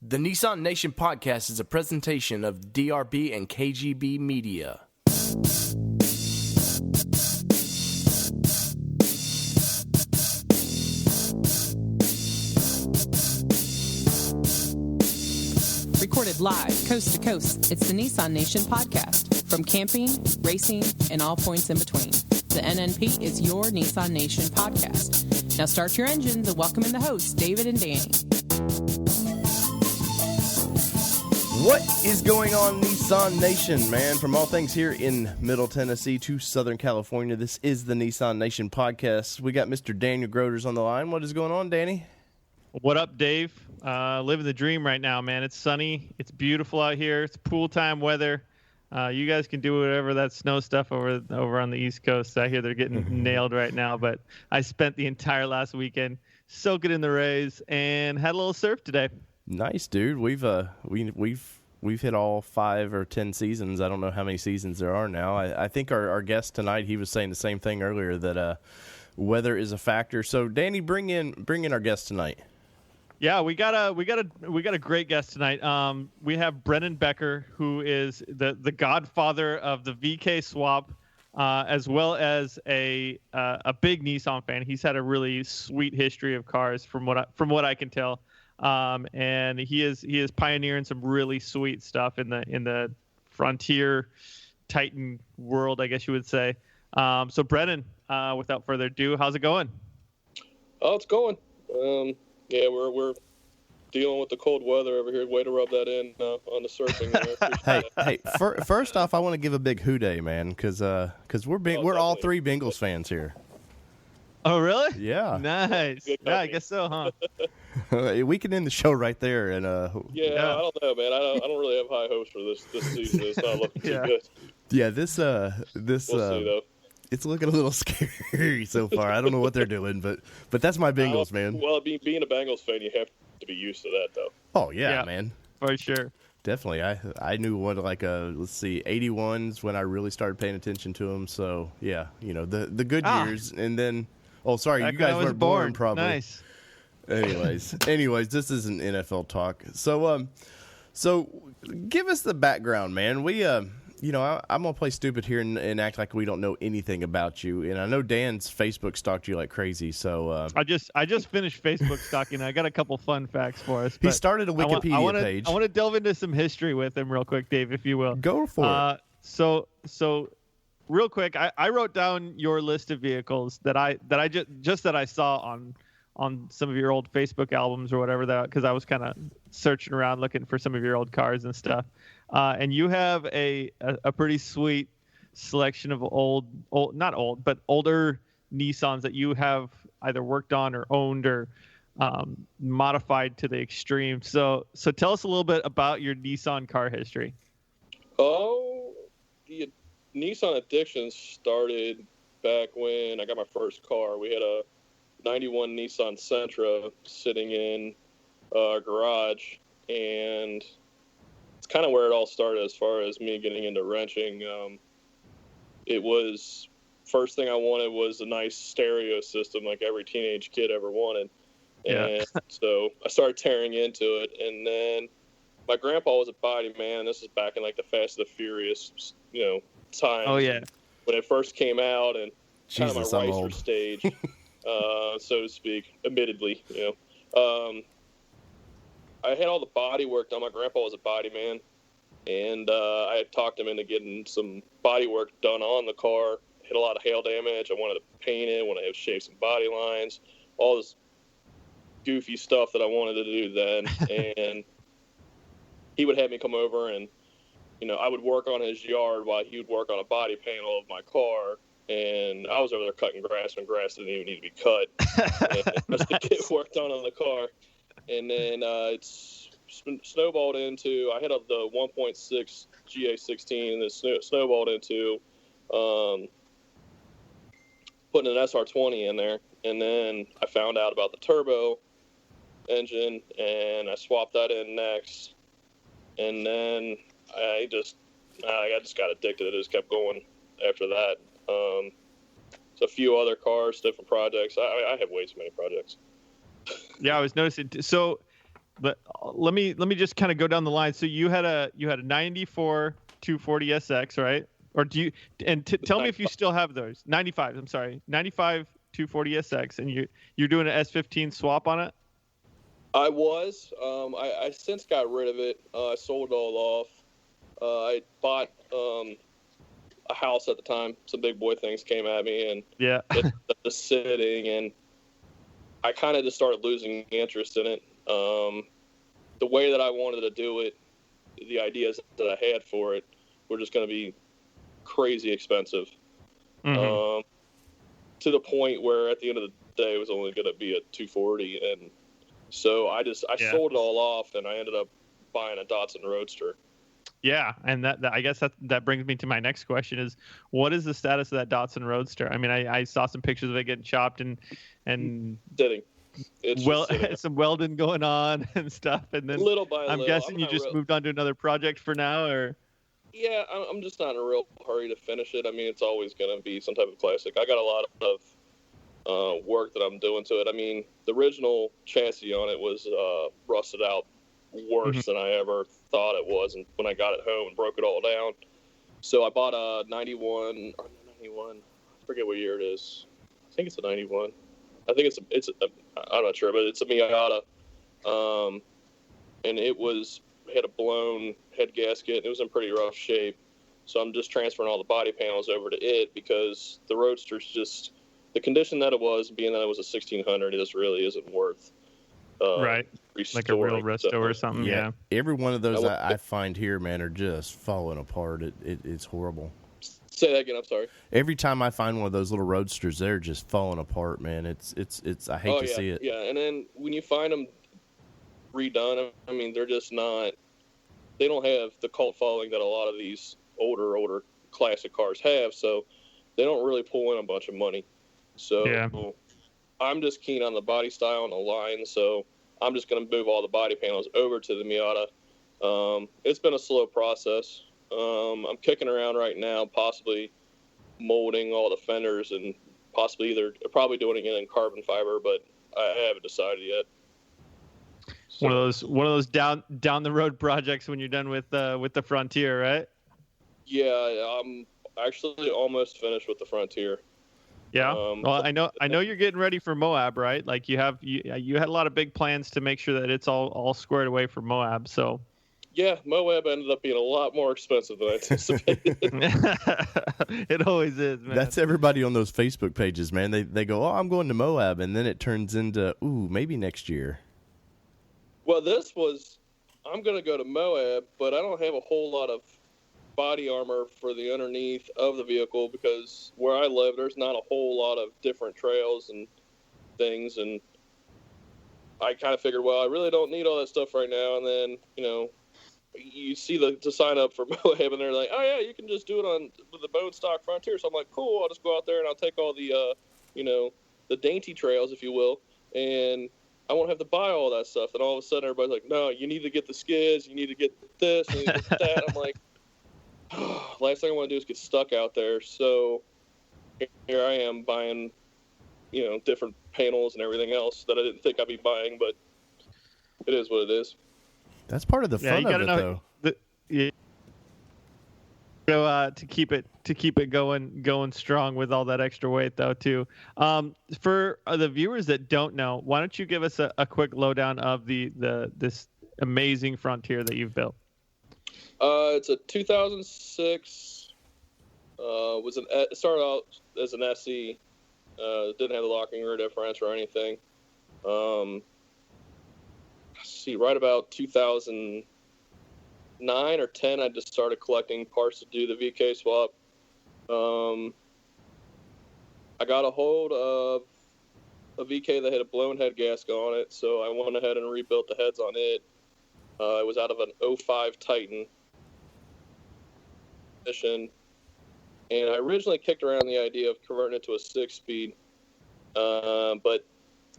The Nissan Nation podcast is a presentation of DRB and KGB Media. Recorded live, coast to coast, it's the Nissan Nation podcast. From camping, racing, and all points in between. The NNP is your Nissan Nation podcast. Now start your engines and welcome in the hosts, David and Danny. What is going on, Nissan Nation, man? From all things here in Middle Tennessee to Southern California, this is the Nissan Nation podcast. We got Mr. Daniel Groders on the line. What is going on, Danny? What up, Dave? Living the dream right now, man. It's sunny. It's beautiful out here. It's pool time weather. You guys can do whatever that snow stuff over on the East Coast. I hear they're getting nailed right now, but I spent the entire last weekend soaking in the rays and had a little surf today. Nice, dude. We've hit all 5 or 10 seasons. I don't know how many seasons there are now. I think our guest tonight, he was saying the same thing earlier, that weather is a factor. So Danny, bring in our guest tonight. Yeah, we got a great guest tonight. We have Brennan Becker, who is the godfather of the VK swap, as well as a big Nissan fan. He's had a really sweet history of cars, from what I can tell. And he is pioneering some really sweet stuff in the Frontier Titan world, I guess you would say. So Brennan, without further ado, how's it going? Oh, it's going. Yeah, we're dealing with the cold weather over here. Way to rub that in on the surfing. Hey, first off, I want to give a big hooday, man, because we're all three Bengals fans here. Oh, really? Yeah. Nice. Yeah, I guess so, huh? We can end the show right there. And yeah, I don't know, man. I don't really have high hopes for this season. It's not looking too good. Yeah, this we'll see, though. It's looking a little scary so far. I don't know what they're doing, but that's my Bengals, man. Well, being a Bengals fan, you have to be used to that, though. Oh yeah, man, for sure. Definitely. I knew what, like, 81s when I really started paying attention to them. So yeah, the good years, and then you guys weren't born probably. Nice. Anyways, this is an NFL talk. So give us the background, man. We I'm gonna play stupid here and act like we don't know anything about you. And I know Dan's Facebook stalked you like crazy. So I just finished Facebook stalking. I got a couple fun facts for us. He started a Wikipedia page. I want to delve into some history with him real quick, Dave, if you will. Go for it. So real quick, I wrote down your list of vehicles that I saw on some of your old Facebook albums or whatever, that because I was kind of searching around looking for some of your old cars and stuff. And you have a pretty sweet selection of older Nissans that you have either worked on or owned or modified to the extreme. So tell us a little bit about your Nissan car history. Oh, the Nissan addiction started back when I got my first car. We had a 91 Nissan Sentra sitting in our garage, and it's kind of where it all started as far as me getting into wrenching. It was, first thing I wanted was a nice stereo system like every teenage kid ever wanted. And so I started tearing into it. And then my grandpa was a body man. This is back in like the Fast and the Furious, time. Oh, yeah. When it first came out, and kind of my racer stage, so to speak, admittedly, I had all the body work done. My grandpa was a body man, and I had talked him into getting some body work done on the car. Hit a lot of hail damage. I wanted to paint it, wanted to shave some body lines, all this goofy stuff that I wanted to do then. And he would have me come over, and I would work on his yard while he would work on a body panel of my car. And I was over there cutting grass when grass didn't even need to be cut. And just to get work done on the car. And then it's snowballed into, I had the 1.6 GA16, and then snowballed into putting an SR20 in there. And then I found out about the turbo engine, and I swapped that in next. And then I just got addicted. It just kept going after that. So a few other cars, different projects. I have way too many projects. Yeah, I was noticing. So let me just kind of go down the line. So you had a 94 240 SX, right? Or do you? And tell me if you still have those. 95. I'm sorry, 95 240 SX, and you're doing an S15 swap on it. I was. I since got rid of it. I sold it all off. I bought a house at the time. Some big boy things came at me, and it's just sitting, and I kind of just started losing interest in it. The way that I wanted to do it, the ideas that I had for it were just going to be crazy expensive. To the point where at the end of the day, it was only going to be a 240, and so I sold it all off, and I ended up buying a Datsun Roadster. Yeah, and that I guess that brings me to my next question: is what is the status of that Datsun Roadster? I mean, I saw some pictures of it getting chopped and sitting. It's some welding going on and stuff, and then little by I'm little. guessing you just moved on to another project for now, or yeah, I'm just not in a real hurry to finish it. I mean, it's always going to be some type of classic. I got a lot of work that I'm doing to it. I mean, the original chassis on it was rusted out worse than I ever thought it was, and when I got it home and broke it all down, so I bought a 91. I forget what year it is. I think it's a 91. I think I'm not sure, but it's a Miata, and it had a blown head gasket. And it was in pretty rough shape, so I'm just transferring all the body panels over to it because the Roadster's just the condition that it was, being that it was a 1600. It just really isn't worth. Right, like a real resto or something. Yeah, every one of those I find here, man, are just falling apart. It's horrible. Say that again. I'm sorry. Every time I find one of those little Roadsters, they're just falling apart, man. It's I hate to see it. Yeah, and then when you find them redone, I mean, they're just not. They don't have the cult following that a lot of these older classic cars have, so they don't really pull in a bunch of money. So I'm just keen on the body style and the line, so I'm just going to move all the body panels over to the Miata. It's been a slow process. I'm kicking around right now, possibly molding all the fenders and probably doing it in carbon fiber, but I haven't decided yet. So, one of those down the road projects when you're done with the Frontier, right? Yeah, I'm actually almost finished with the Frontier. Yeah. Well, I know you're getting ready for Moab, right? Like you had a lot of big plans to make sure that it's all squared away for Moab. So. Yeah, Moab ended up being a lot more expensive than I anticipated. It always is, man. That's everybody on those Facebook pages, man. They go, "Oh, I'm going to Moab," and then it turns into, "Ooh, maybe next year." Well, I'm going to go to Moab, but I don't have a whole lot of body armor for the underneath of the vehicle because where I live, there's not a whole lot of different trails and things, and I kind of figured, well, I really don't need all that stuff right now, and then, you see the sign up for Moab, and they're like, oh, yeah, you can just do it with the bone stock Frontier. So I'm like, cool, I'll just go out there and I'll take all the, the dainty trails, if you will, and I won't have to buy all that stuff. And all of a sudden, everybody's like, no, you need to get the skids, you need to get this, you need to get that. I'm like, last thing I want to do is get stuck out there. So here I am buying, different panels and everything else that I didn't think I'd be buying, but it is what it is. That's part of the fun of it, though. To keep it going strong with all that extra weight, though, too. For the viewers that don't know, why don't you give us a quick lowdown of this amazing Frontier that you've built? It's a 2006. It started out as an SE. Didn't have the locking rear differential or anything. Right about 2009 or 10, I just started collecting parts to do the VK swap. I got a hold of a VK that had a blown head gasket on it, so I went ahead and rebuilt the heads on it. It was out of an 05 Titan edition, and I originally kicked around the idea of converting it to a 6-speed, but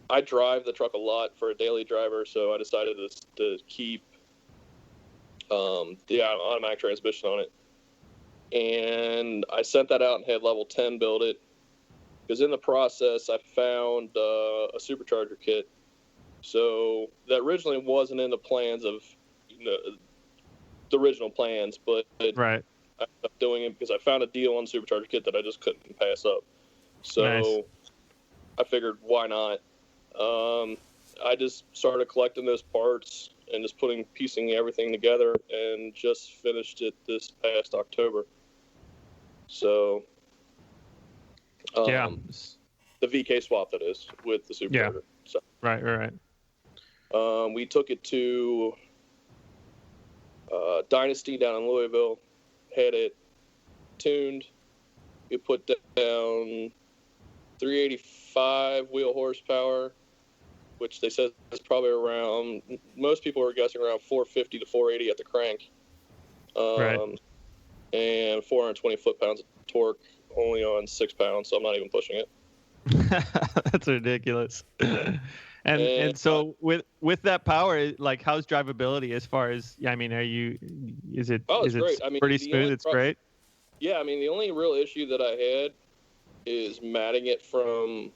I drive the truck a lot for a daily driver, so I decided to keep the automatic transmission on it. And I sent that out and had level 10 build it, because in the process I found a supercharger kit. So that originally wasn't in the plans of, the original plans, but right. I ended up doing it because I found a deal on the supercharger kit that I just couldn't pass up. So Nice. I figured, why not? I just started collecting those parts and just piecing everything together, and just finished it this past October. So, Yeah. the VK swap, that is, with the supercharger. So, Right. we took it to Dynasty down in Louisville, had it tuned. We put down 385 wheel horsepower, which they said is probably around, most people are guessing around 450 to 480 at the crank. Right. And 420 foot-pounds of torque, only on 6 pounds, so I'm not even pushing it. That's ridiculous. And so with that power, like, how's drivability as far as, I mean, is it great. I mean, pretty smooth? It's great. Yeah, I mean, the only real issue that I had is matting it from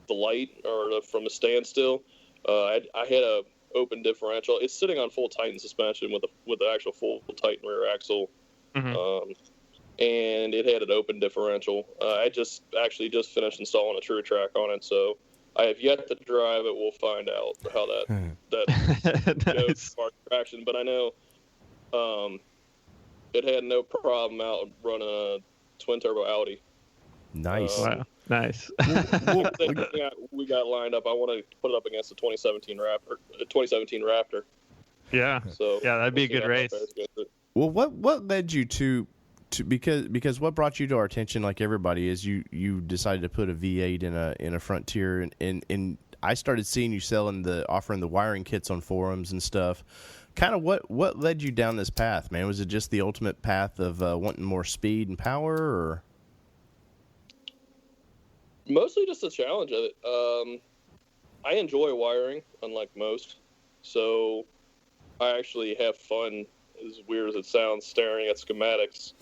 the light, or from the standstill. I had a open differential. It's sitting on full Titan suspension with the actual full Titan rear axle. Mm-hmm. And it had an open differential. I just finished installing a True Track on it, so I have yet to drive it. We'll find out how that Nice. goes as far as traction. But I know it had no problem out running a twin turbo Audi. Nice. Wow. Nice. We got lined up. I want to put it up against the 2017 Raptor. Yeah. So yeah, that'd be a good race. Well, what led you to because what brought you to our attention, like everybody, is you decided to put a V8 in a Frontier, and I started seeing you offering the wiring kits on forums and stuff. Kind of what led you down this path, man? Was it just the ultimate path of wanting more speed and power, or? Mostly just the challenge of it. I enjoy wiring, unlike most, so I actually have fun, as weird as it sounds, staring at schematics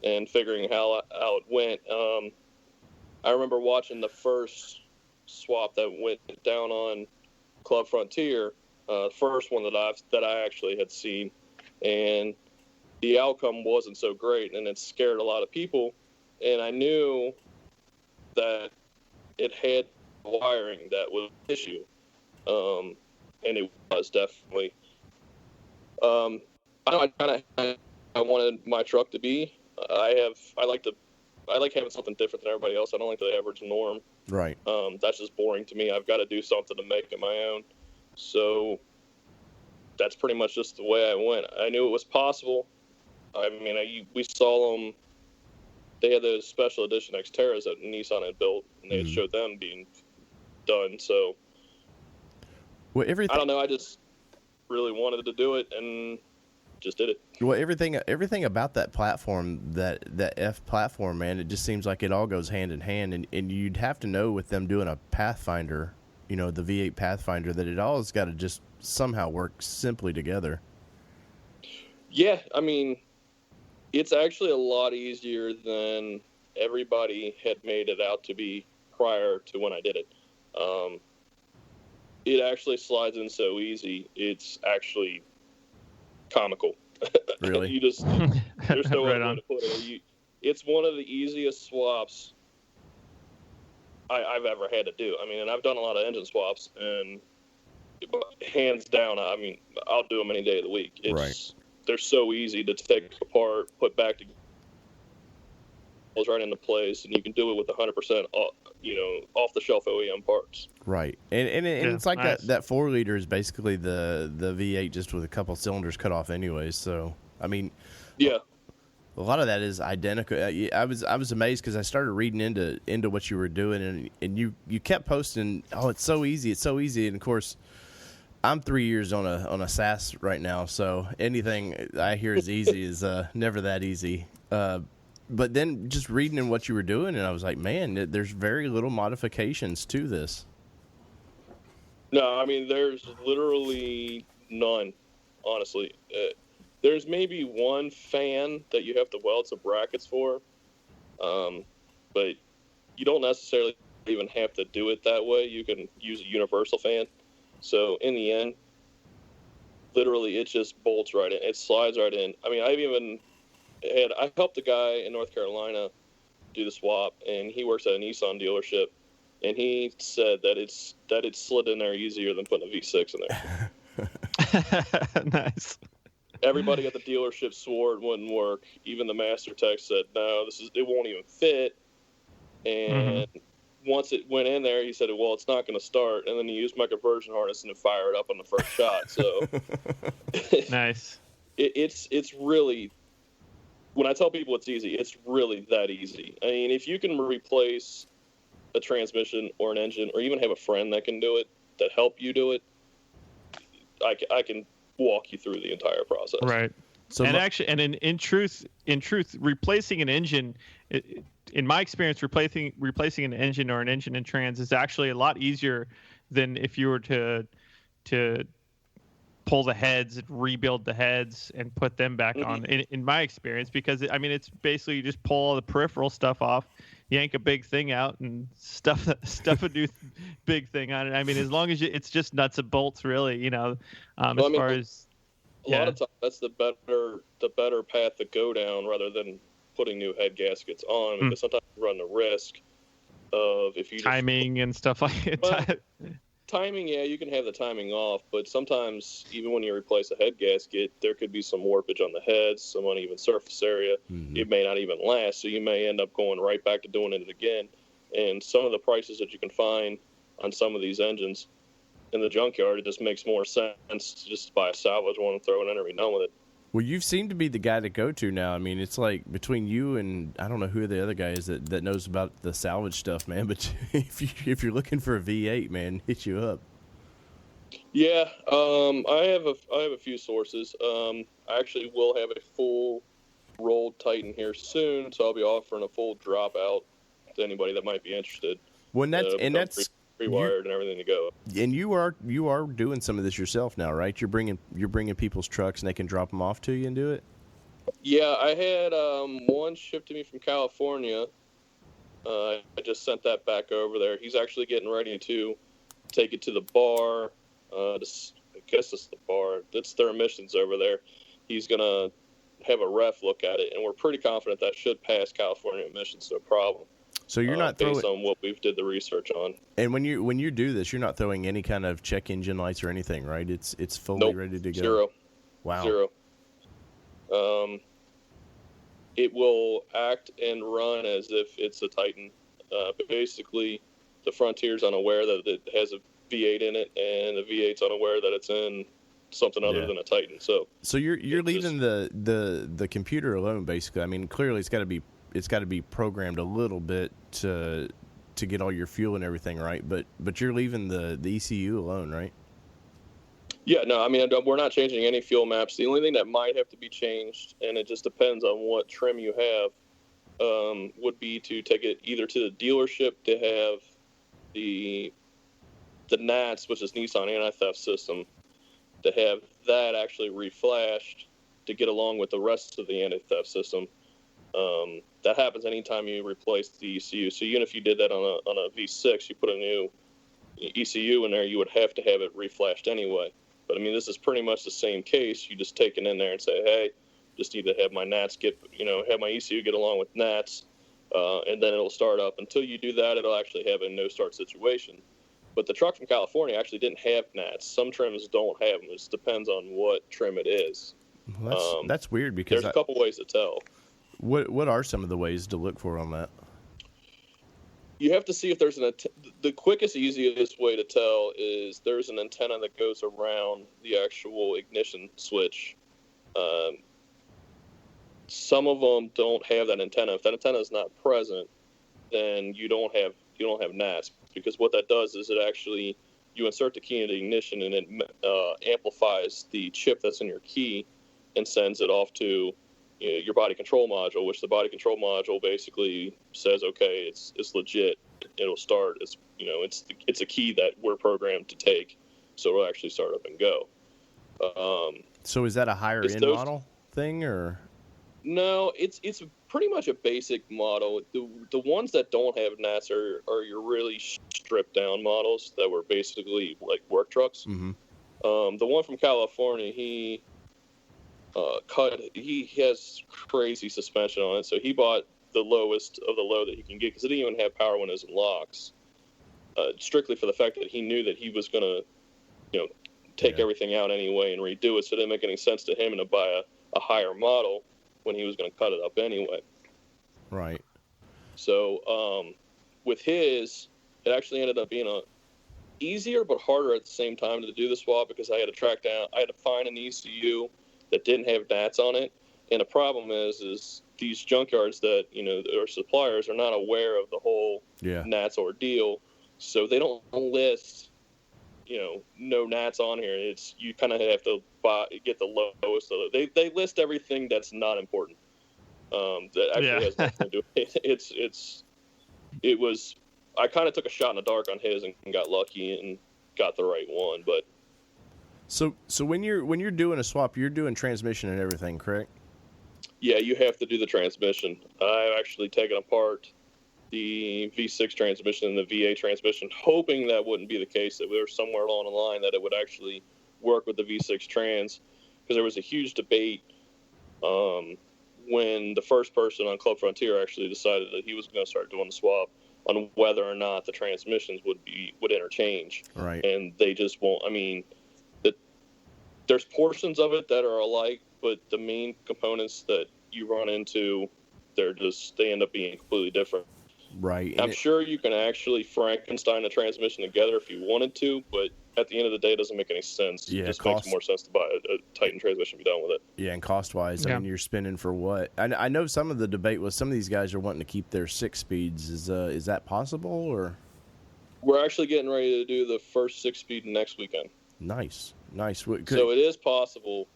and figuring how it went. I remember watching the first swap that went down on Club Frontier, the first one that I actually had seen, and the outcome wasn't so great, and it scared a lot of people. And I knew that it had wiring that was an issue, and it was definitely. I wanted my truck to be. I like having something different than everybody else. I don't like the average norm. Right. That's just boring to me. I've got to do something to make it my own. So that's pretty much just the way I went. I knew it was possible. I mean, we saw them. They had those special edition Xterras that Nissan had built, and they had showed them being done. So, well, I don't know. I just really wanted to do it, and just did it. Well, everything about that platform, that F platform, man, it just seems like it all goes hand in hand. And you'd have to know with them doing a Pathfinder, the V8 Pathfinder, that it all has got to just somehow work simply together. Yeah, I mean, it's actually a lot easier than everybody had made it out to be prior to when I did it. It actually slides in so easy. It's actually comical. Really? There's no Right other way to put it. It's one of the easiest swaps I've ever had to do. I mean, and I've done a lot of engine swaps, and hands down, I mean, I'll do them any day of the week. They're so easy to take apart, put back together, right into place, and you can do it with 100% off-the-shelf OEM parts. Right, and it's like nice. that 4-liter is basically the V8 just with a couple cylinders cut off anyways. So I mean, yeah, a lot of that is identical. I was amazed because I started reading into what you were doing, and you kept posting, oh, it's so easy, and of course, I'm 3 years on a SAS right now, so anything I hear is easy is never that easy. But then just reading in what you were doing, and I was like, man, there's very little modifications to this. No, I mean, there's literally none, honestly. There's maybe one fan that you have to weld some brackets for, but you don't necessarily even have to do it that way. You can use a universal fan. So in the end, literally, it just bolts right in. It slides right in. I mean, I helped a guy in North Carolina do the swap, and he works at a Nissan dealership, and he said that it's slid in there easier than putting a V6 in there. Nice. Everybody at the dealership swore it wouldn't work. Even the master tech said, no, it won't even fit. And once it went in there, he said, well, it's not going to start. And then he used my conversion harness and it fired up on the first shot. So nice. It's really, when I tell people it's easy, it's really that easy. I mean, if you can replace a transmission or an engine, or even have a friend that can do it, that help you do it, I can walk you through the entire process. Right. So in truth, replacing an engine, in my experience, replacing an engine or an engine and trans is actually a lot easier than if you were to pull the heads and rebuild the heads and put them back on. In my experience, because I mean, it's basically you just pull all the peripheral stuff off, yank a big thing out, and stuff a new big thing on it. I mean, as long as it's just nuts and bolts, really, you know. A lot of times that's the better path to go down rather than putting new head gaskets on, because sometimes you run the risk of if you timing and stuff like it. Well, timing, yeah, you can have the timing off, but sometimes even when you replace a head gasket, there could be some warpage on the heads, some uneven surface area. It may not even last, so you may end up going right back to doing it again. And some of the prices that you can find on some of these engines in the junkyard, it just makes more sense to just buy a salvage one and throw it in and be done with it. Well, you seem to be the guy to go to now. I mean, it's like between you and I don't know who the other guy is that knows about the salvage stuff, man. But if you're looking for a V8, man, hit you up. Yeah, I have a few sources. I actually will have a full rolled Titan here soon, so I'll be offering a full dropout to anybody that might be interested. When that's pre-wired and everything to go. And you are doing some of this yourself now, right? You're bringing people's trucks and they can drop them off to you and do it. Yeah, I had one shipped to me from California. I just sent that back over there. He's actually getting ready to take it to the bar. I guess it's the bar. It's their emissions over there. He's gonna have a ref look at it, and we're pretty confident that should pass California emissions, no problem. So you're not based on what we've did the research on. And when you do this, you're not throwing any kind of check engine lights or anything, right? It's fully ready to go. Zero. Wow. Zero. It will act and run as if it's a Titan. Basically, the Frontier's unaware that it has a V8 in it, and the V8's unaware that it's in something other than a Titan. So you're leaving the computer alone, basically. I mean, clearly it's got to be programmed a little bit to get all your fuel and everything right, but you're leaving the ECU alone, right? Yeah, no, I mean, we're not changing any fuel maps. The only thing that might have to be changed, and it just depends on what trim you have, would be to take it either to the dealership to have the NATS, which is Nissan Anti-Theft System, to have that actually reflashed to get along with the rest of the anti-theft system. That happens anytime you replace the ECU. So even if you did that on a V6, you put a new ECU in there, you would have to have it reflashed anyway. But I mean, this is pretty much the same case. You just take it in there and say, hey, just need to have my NATS have my ECU get along with NATS, and then it'll start up. Until you do that, it'll actually have a no-start situation. But the truck from California actually didn't have NATS. Some trims don't have them. It just depends on what trim it is. Well, that's weird because there's a couple ways to tell. What are some of the ways to look for on that? You have to see if there's the quickest, easiest way to tell is there's an antenna that goes around the actual ignition switch. Some of them don't have that antenna. If that antenna is not present, then you don't have NATS, because what that does is you insert the key into ignition and it amplifies the chip that's in your key and sends it off to your body control module, which the body control module basically says, okay, it's legit. It'll start. It's a key that we're programmed to take, so it'll actually start up and go. So is that a higher end model thing, or? No, it's pretty much a basic model. The ones that don't have NATS are your really stripped down models that were basically like work trucks. Mm-hmm. The one from California, he has crazy suspension on it, so he bought the lowest of the low that he can get because it didn't even have power windows and locks. Strictly for the fact that he knew that he was going to, take everything out anyway and redo it, so it didn't make any sense to him to buy a higher model when he was going to cut it up anyway. Right. So with his, it actually ended up being easier but harder at the same time to do the swap because I had to find an ECU that didn't have NATs on it. And the problem is these junkyards that, or suppliers are not aware of the whole NATs ordeal. So they don't list, no NATs on here. It's, you kind of have to get the lowest. They list everything that's not important. That actually has nothing to do with it. I kind of took a shot in the dark on his and got lucky and got the right one. But so when you're doing a swap, you're doing transmission and everything, correct? Yeah, you have to do the transmission. I've actually taken apart the V6 transmission and the V8 transmission, hoping that wouldn't be the case, that we were somewhere along the line that it would actually work with the V6 trans, because there was a huge debate when the first person on Club Frontier actually decided that he was going to start doing the swap on whether or not the transmissions would interchange. Right. And they just won't. I mean, there's portions of it that are alike, but the main components that you run into, they end up being completely different. Right. I'm sure you can actually Frankenstein the transmission together if you wanted to, but at the end of the day, it doesn't make any sense. Yeah, it just makes more sense to buy a Titan transmission and be done with it. Yeah, and cost-wise, I mean, you're spending for what? I know some of the debate was some of these guys are wanting to keep their 6 speeds. Is that possible, or? We're actually getting ready to do the first 6-speed next weekend. Nice. So it is possible.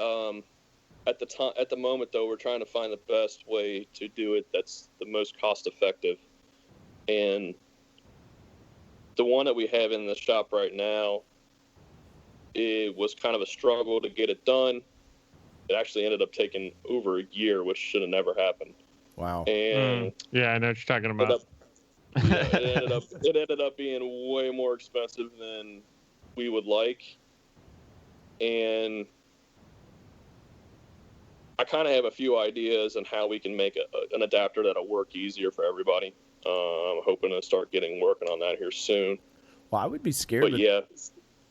At the moment, though, we're trying to find the best way to do it that's the most cost-effective. And the one that we have in the shop right now, it was kind of a struggle to get it done. It actually ended up taking over a year, which should have never happened. Wow. And yeah, I know what you're talking about. It ended up being way more expensive than we would like. And I kind of have a few ideas on how we can make an adapter that'll work easier for everybody. I'm hoping to start working on that here soon. Well, I would be scared. But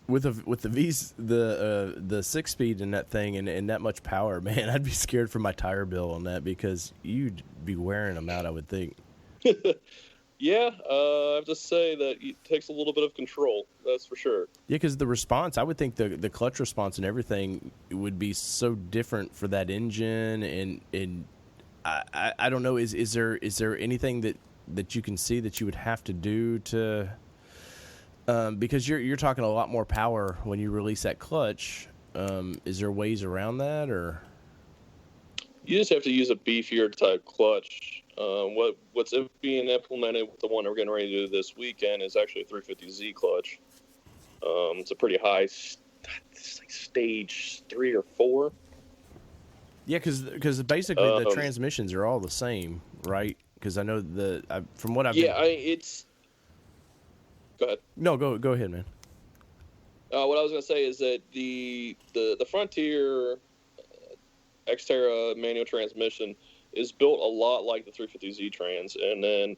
with the V's, the 6-speed in that thing and that much power, man, I'd be scared for my tire bill on that because you'd be wearing them out, I would think. Yeah, I have to say that it takes a little bit of control. That's for sure. Yeah, because the response, I would think the clutch response and everything would be so different for that engine, and I don't know. Is there anything that you can see that you would have to do to because you're talking a lot more power when you release that clutch. Is there ways around that, or you just have to use a beefier type clutch? What's being implemented with the one we're getting ready to do this weekend is actually a 350Z clutch. It's a pretty high, it's like stage 3 or 4. Yeah, because basically the transmissions are all the same, right? Because I know from what I've it's. Go ahead. No, go ahead, man. What I was going to say is that the Frontier Xterra manual transmission is built a lot like the 350Z trans, and then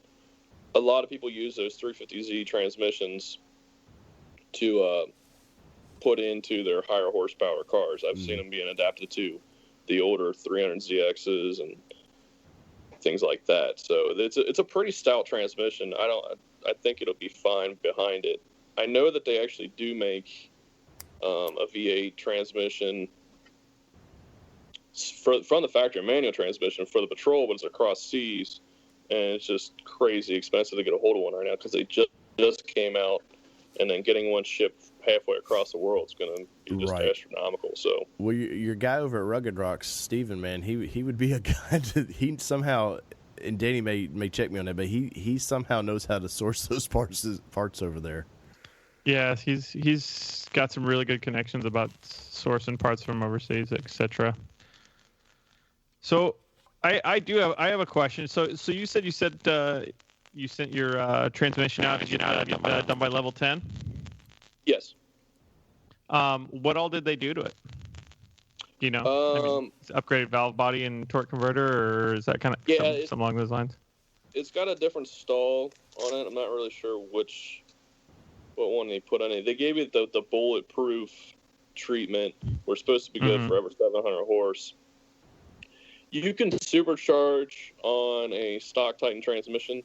a lot of people use those 350Z transmissions to put into their higher horsepower cars. I've seen them being adapted to the older 300ZXs and things like that. So it's a pretty stout transmission. I think it'll be fine behind it. I know that they actually do make a V8 transmission from the factory, manual transmission for the patrol, but it's across seas, and it's just crazy expensive to get a hold of one right now because they just came out, and then getting one shipped halfway across the world is going to be just astronomical. So, well, your guy over at Rugged Rocks, Steven, man, he would be a guy he somehow, and Danny may check me on that, but he somehow knows how to source those parts over there. Yeah, he's got some really good connections about sourcing parts from overseas, etc. So I have a question. So you said you sent your transmission out to get done by level 10? Yes. What all did they do to it? Do you know? Upgraded valve body and torque converter, or is that kind of something along those lines? It's got a different stall on it. I'm not really sure what one they put on it. They gave it the bulletproof treatment. We're supposed to be good for over 700 horse. You can supercharge on a stock Titan transmission,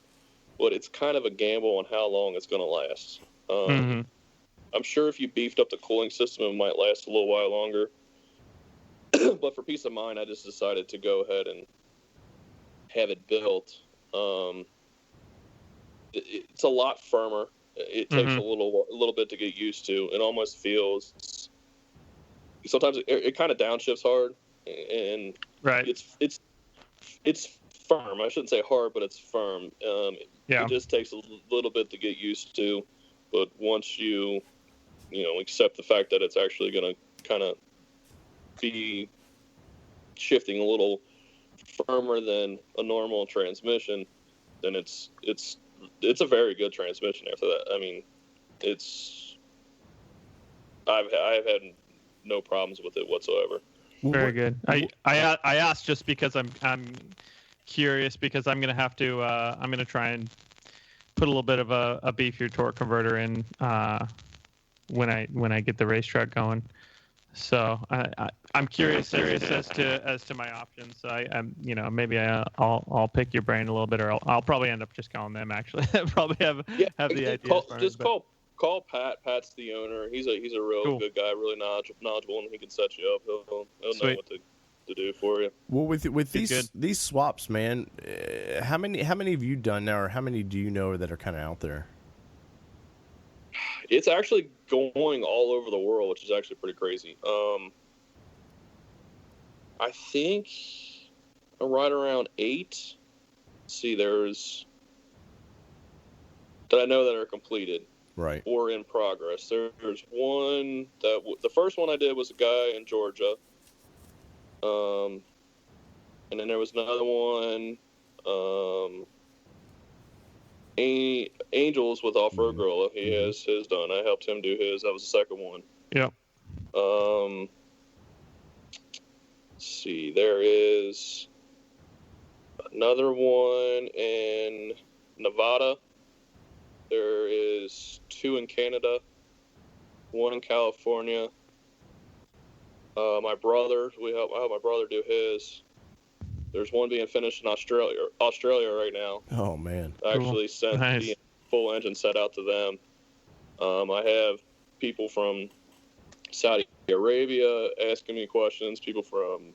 but it's kind of a gamble on how long it's going to last. I'm sure if you beefed up the cooling system, it might last a little while longer. But for peace of mind, I just decided to go ahead and have it built. It's a lot firmer. It takes a little bit to get used to. It almost feels sometimes it kind of downshifts hard, and it's firm. I shouldn't say hard, but it's firm. It just takes a little bit to get used to, but once you accept the fact that it's actually going to kind of be shifting a little firmer than a normal transmission, then it's a very good transmission after that. I mean, I've had no problems with it whatsoever. Very good. I asked just because I'm curious, because I'm gonna have to I'm gonna try and put a little bit of a beefier torque converter in when I get the racetrack going. So I'm curious as to my options. So I'm maybe I'll pick your brain a little bit, or I'll probably end up just calling them. Actually, probably have the idea. Call Pat. Pat's the owner. He's a real good guy, really knowledgeable, and he can set you up. He'll know what to do for you. Well, with these swaps, man, how many have you done now, or how many do you know that are kind of out there? It's actually going all over the world, which is actually pretty crazy. I think right around 8. See, there's that I know that are completed, right, or in progress. There's one that the first one I did was a guy in Georgia, and then there was another one. Angels with Off-Road Gorilla. He has his done. I helped him do his. That was the second one. Yeah. Let's see. There is another one in Nevada. There is 2 in Canada. 1 in California. My brother. I helped my brother do his. There's one being finished in Australia right now. Oh, man. I actually sent the full engine set out to them. I have people from Saudi Arabia asking me questions, people from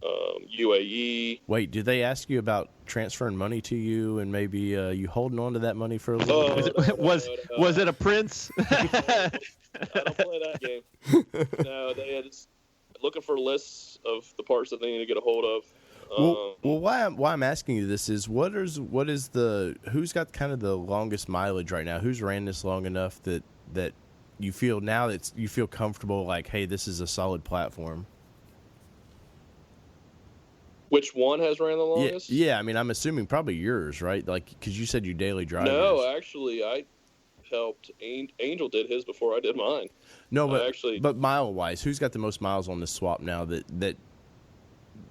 UAE. Wait, did they ask you about transferring money to you and maybe you holding on to that money for a little bit? Was it a prince? I don't play that game. No, they had looking for lists of the parts that they need to get a hold of. Well, why I'm asking you this is who's got kind of the longest mileage right now? Who's ran this long enough that you feel now that you feel comfortable, like, hey, this is a solid platform? Which one has ran the longest? Yeah. I mean, I'm assuming probably yours, right? Like, because you said you daily drive. No, actually, I helped. Angel did his before I did mine. No, but mile wise, who's got the most miles on this swap now?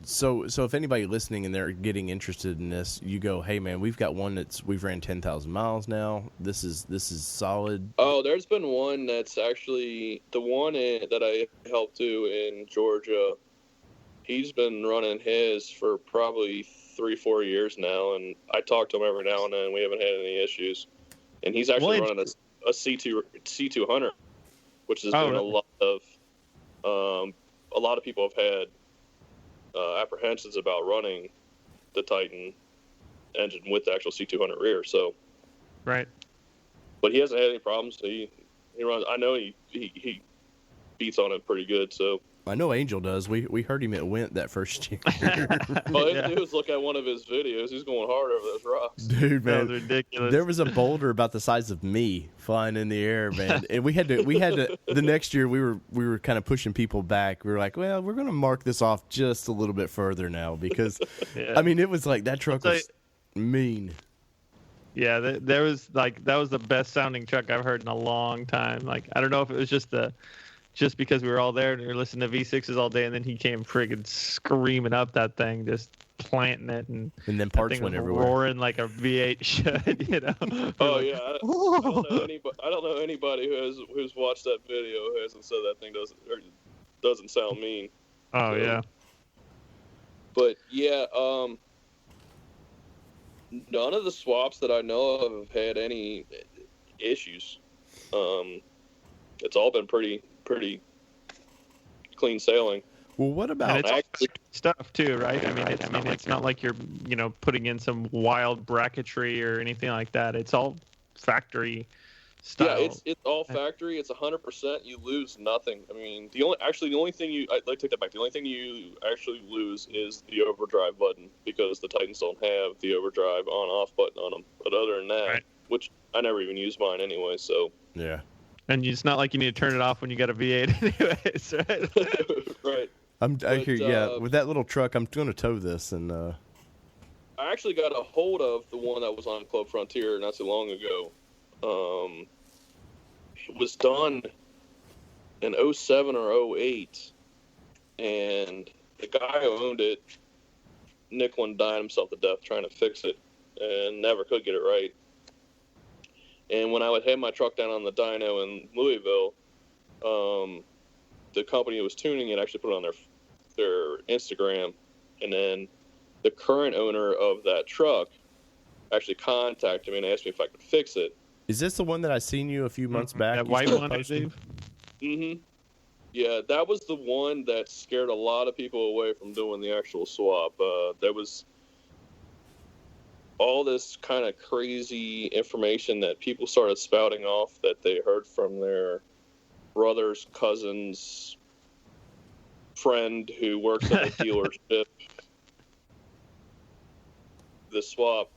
So if anybody listening and they're getting interested in this, you go, hey man, we've got one we've ran 10,000 miles now. This is solid. Oh, there's been one that's actually the one that I helped do in Georgia. He's been running his for probably 3-4 years now, and I talk to him every now and then. We haven't had any issues, and he's actually running a C200, which has been a lot of people have had apprehensions about running the Titan engine with the actual C200 rear. So, right. But he hasn't had any problems. He runs. I know he beats on it pretty good. So I know Angel does. We heard him at Went that first year. All you have to do is look at one of his videos. He's going hard over those rocks. Dude, man, that was ridiculous. There was a boulder about the size of me flying in the air, man. And we had to the next year we were kind of pushing people back. We were like, well, we're going to mark this off just a little bit further now because I mean, it was like that truck was mean. Yeah, there was that was the best sounding truck I've heard in a long time. Like, I don't know if it was just because we were all there and we were listening to V6s all day, and then he came friggin' screaming up that thing, just planting it, and then parts went everywhere, roaring like a V8 should, you know. Oh yeah, I don't know anybody who's watched that video who hasn't said that thing doesn't sound mean. Oh so, yeah. But yeah, none of the swaps that I know of have had any issues. It's all been pretty clean sailing. Well, what about and it's all stuff too, right? I mean, it's not like you're putting in some wild bracketry or anything like that. It's all factory style. Yeah, it's all factory. It's 100%. You lose nothing. I mean, the only thing I take that back. The only thing you actually lose is the overdrive button, because the Titans don't have the overdrive on/off button on them. But other than that, right. Which I never even use mine anyway. So yeah. And it's not like you need to turn it off when you got a V8 anyways, right? Right. I hear, yeah, with that little truck, I'm going to tow this. And I actually got a hold of the one that was on Club Frontier not so long ago. It was done in 07 or 08, and the guy who owned it nickel and dimed himself to death trying to fix it, and never could get it right. And when I would have my truck down on the dyno in Louisville, the company who was tuning it actually put it on their Instagram, and then the current owner of that truck actually contacted me and asked me if I could fix it. Is this the one that I seen you a few months back? That white one, I believe. Mm-hmm. Yeah, that was the one that scared a lot of people away from doing the actual swap. There was all this kind of crazy information that people started spouting off that they heard from their brother's cousin's friend who works at a dealership. The swap.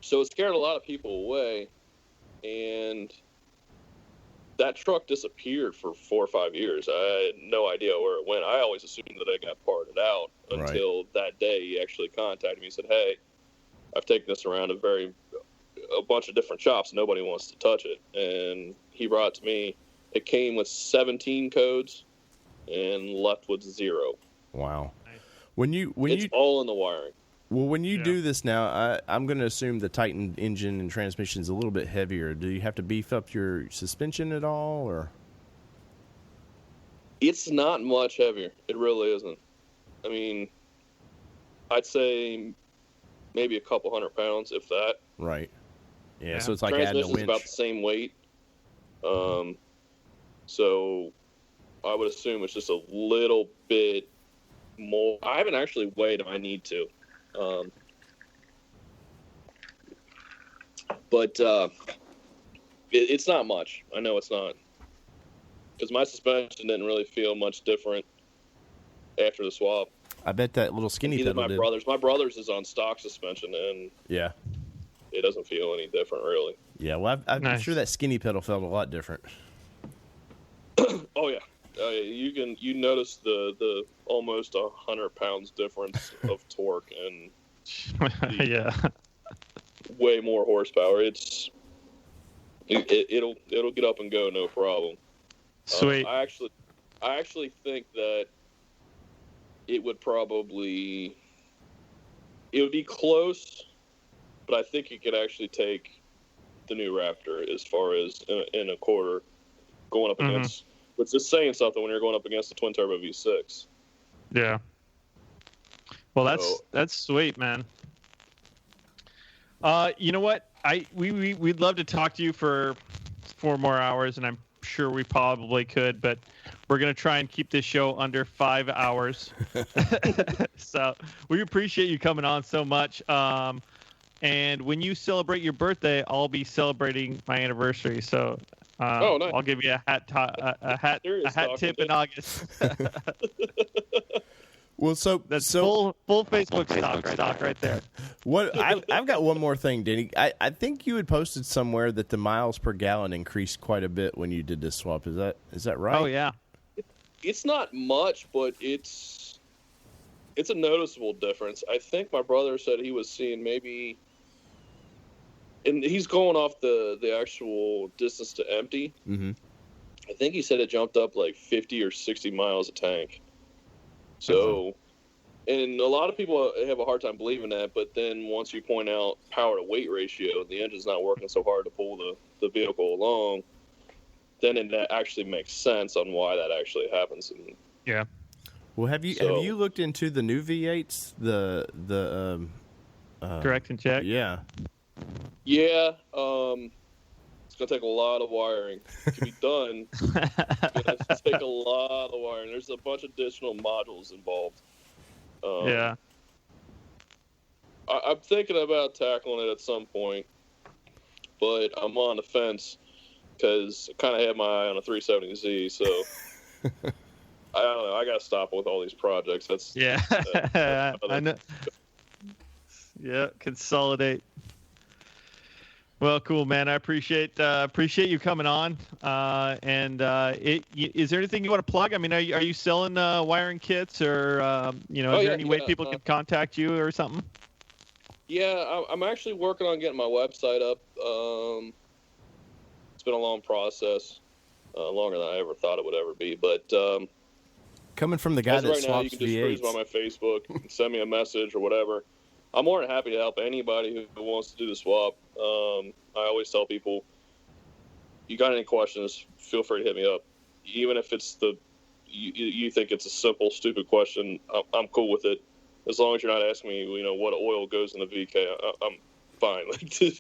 So it scared a lot of people away, and that truck disappeared for 4 or 5 years. I had no idea where it went. I always assumed that it got parted out until that day he actually contacted me and said, "Hey, I've taken this around a bunch of different shops. Nobody wants to touch it." And he brought it to me. It came with 17 codes and left with 0. Wow. It's all in the wiring. Well, when you do this now, I'm going to assume the Titan engine and transmission is a little bit heavier. Do you have to beef up your suspension at all, or? It's not much heavier. It really isn't. I mean, I'd say maybe a couple 100 pounds, if that. Right. Yeah. So it's like adding a winch. Transmission's about the same weight. So I would assume it's just a little bit more. I haven't actually weighed if I need to. But it's not much. I know it's not, because my suspension didn't really feel much different after the swap. I bet that little skinny pedal did. My brother's is on stock suspension, and it doesn't feel any different really. Yeah, well, I'm sure that skinny pedal felt a lot different. Oh yeah. You notice the almost 100 pounds difference of torque and way more horsepower. It'll get up and go, no problem. Sweet. I actually think that it would be close, but I think it could actually take the new Raptor as far as in a quarter going up against. Which is saying something when you're going up against the twin turbo V6. Yeah. Well, that's sweet, man. You know what? We'd love to talk to you for 4 more hours, and I'm sure we probably could, but we're gonna try and keep this show under 5 hours. So we appreciate you coming on so much. And when you celebrate your birthday, I'll be celebrating my anniversary. So. Nice. I'll give you a hat tip in August. Well, that's full Facebook stock right there. What I've got one more thing, Denny. I think you had posted somewhere that the miles per gallon increased quite a bit when you did this swap. Is that right? Oh yeah. It's not much, but it's a noticeable difference. I think my brother said he was seeing maybe and he's going off the actual distance to empty. Mm-hmm. I think he said it jumped up like 50 or 60 miles a tank. So, and a lot of people have a hard time believing that, but then once you point out power to weight ratio, the engine's not working so hard to pull the vehicle along, then it actually makes sense on why that actually happens. And, Yeah. Well, have you looked into the new V8s? The Correct and check. Yeah. Yeah, it's gonna take a lot of wiring to be done. It's gonna take a lot of wiring. There's a bunch of additional modules involved. Yeah. I'm thinking about tackling it at some point, but I'm on the fence because I kind of have my eye on a 370Z. So I don't know. I got to stop with all these projects. That's I know. Yeah, consolidate. Well, cool, man. I appreciate you coming on. Is there anything you want to plug? I mean, are you selling wiring kits, or is there any way people can contact you or something? Yeah, I'm actually working on getting my website up. It's been a long process, longer than I ever thought it would ever be. But coming from the guy that right now, you swaps can just cruise V8s. by my Facebook, send me a message or whatever. I'm more than happy to help anybody who wants to do the swap. I always tell people, you got any questions, feel free to hit me up. Even if it's you think it's a simple, stupid question, I'm cool with it. As long as you're not asking me, what oil goes in the VK, I'm fine.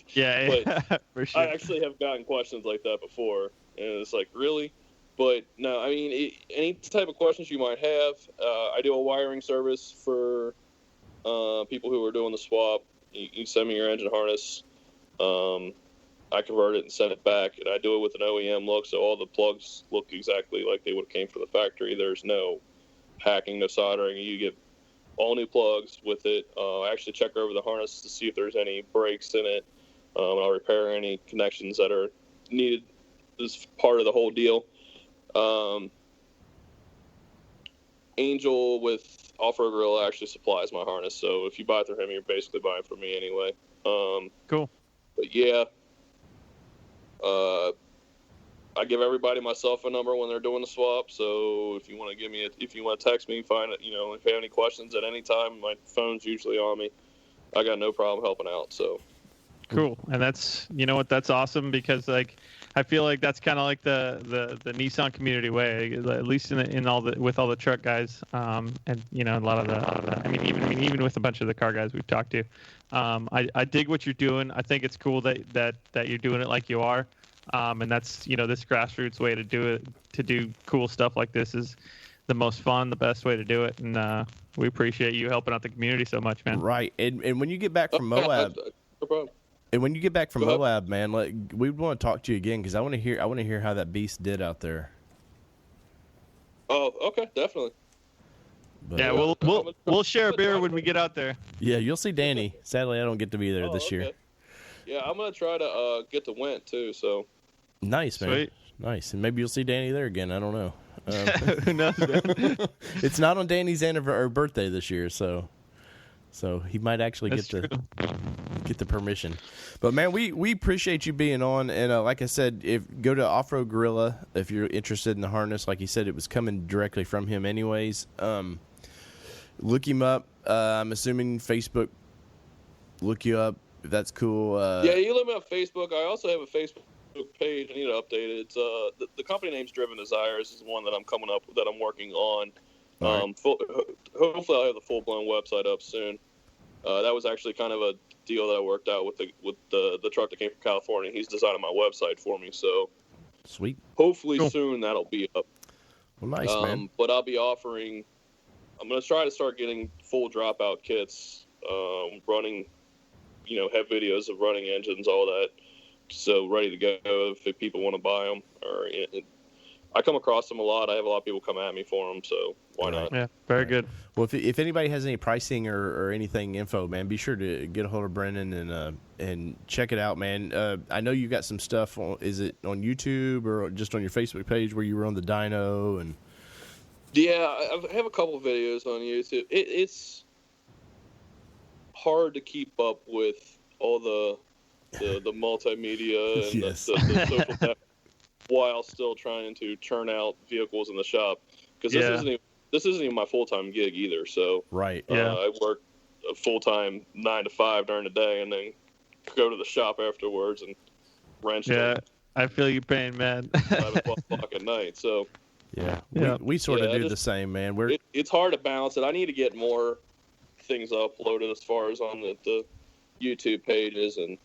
Yeah, but for sure. I actually have gotten questions like that before, and it's like, really? But no, I mean, any type of questions you might have, I do a wiring service for people who are doing the swap. You send me your engine harness. I convert it and send it back, and I do it with an OEM look, so all the plugs look exactly like they would have came from the factory. There's no hacking, no soldering. You get all new plugs with it. I actually check over the harness to see if there's any breaks in it. I'll repair any connections that are needed as part of the whole deal. Angel with Off-Road Gorilla actually supplies my harness, so if you buy through him, you're basically buying from me anyway. Cool. But yeah, I give everybody my cell phone number when they're doing the swap. So if you want to text me, find it. If you have any questions at any time, my phone's usually on me. I got no problem helping out. So cool, and that's that's awesome, because I feel like that's kind of like the Nissan community way, at least with all the truck guys, and a lot of the even with a bunch of the car guys we've talked to. I dig what you're doing. I think it's cool that you're doing it like you are, and that's this grassroots way to do it, to do cool stuff like this is the most fun, the best way to do it, and we appreciate you helping out the community so much, man. Right, and when you get back from Moab. no problem. And when you get back from Moab, man, we want to talk to you again, because I want to hear how that beast did out there. Oh, okay, definitely. But, Yeah, we'll share a beer when we get out there. Yeah, you'll see Danny. Sadly, I don't get to be there this year. Yeah, I'm gonna try to get to Went too. So nice, man. Sweet. Nice, and maybe you'll see Danny there again. I don't know. Who knows, man? It's not on Danny's birthday this year, so he might actually get the permission. But man, we appreciate you being on, and like I said, go to Off-Road Gorilla if you're interested in the harness. Like he said, it was coming directly from him, anyways. Look him up. I'm assuming Facebook. Look you up. If that's cool. Yeah, you let me on Facebook. I also have a Facebook page. I need to update it. It's the company name's Driven Desires is the one that I'm coming up that I'm working on. Right. Hopefully I'll have the full-blown website up soon. That was actually kind of a deal that I worked out with the truck that came from California. He's designing my website for me, so Sweet. Hopefully Cool. Soon that'll be up. Well, nice, man. But I'll be offering. I'm going to try to start getting full dropout kits, running, have videos of running engines, all that, so ready to go if people want to buy them. Or I come across them a lot. I have a lot of people come at me for them, so why not? Yeah, very good. Well, if anybody has any pricing or anything info, man, be sure to get a hold of Brennan and check it out, man. I know you got some stuff. Is it on YouTube or just on your Facebook page where you were on the dyno and? Yeah, I have a couple of videos on YouTube. It's hard to keep up with all the the multimedia and Yes. the social network while still trying to churn out vehicles in the shop. Because this isn't even my full-time gig either. So Right. I work a full-time 9 to 5 during the day and then go to the shop afterwards and wrench it. I feel your pain, man. 11, 12 o'clock at night. So we sort of do the same, man. It's hard to balance it. I need to get more things uploaded as far as on the YouTube pages and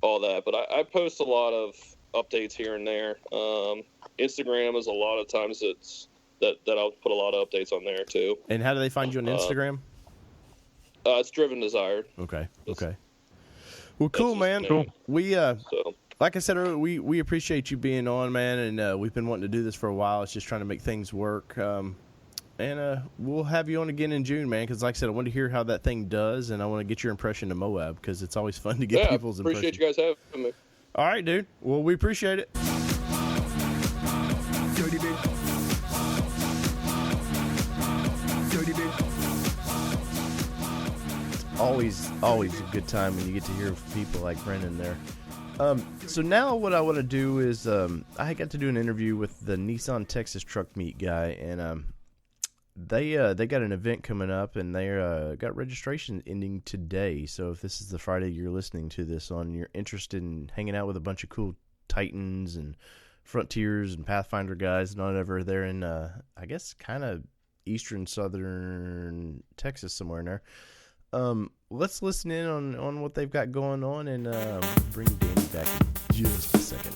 all that. But I post a lot of updates here and there. Instagram is a lot of times that I'll put a lot of updates on there too. And how do they find you on Instagram? It's Driven Desired. Okay. Well, cool, man. Cool. We like I said earlier, we appreciate you being on, man, and we've been wanting to do this for a while. It's just trying to make things work. And we'll have you on again in June, man, because like I said, I want to hear how that thing does, and I want to get your impression of Moab, because it's always fun to get people's impression. Appreciate you guys having me. All right, dude. Well, we appreciate it. Always a good time when you get to hear people like Brennan there. So now what I want to do is I got to do an interview with the Nissan Texas Truck Meet guy, and they got an event coming up, and they got registration ending today. So if this is the Friday you're listening to this on, you're interested in hanging out with a bunch of cool Titans and Frontiers and Pathfinder guys and whatever, they're in I guess kind of eastern southern Texas somewhere in there. Let's listen in on what they've got going on, and bring Danny back in just a second.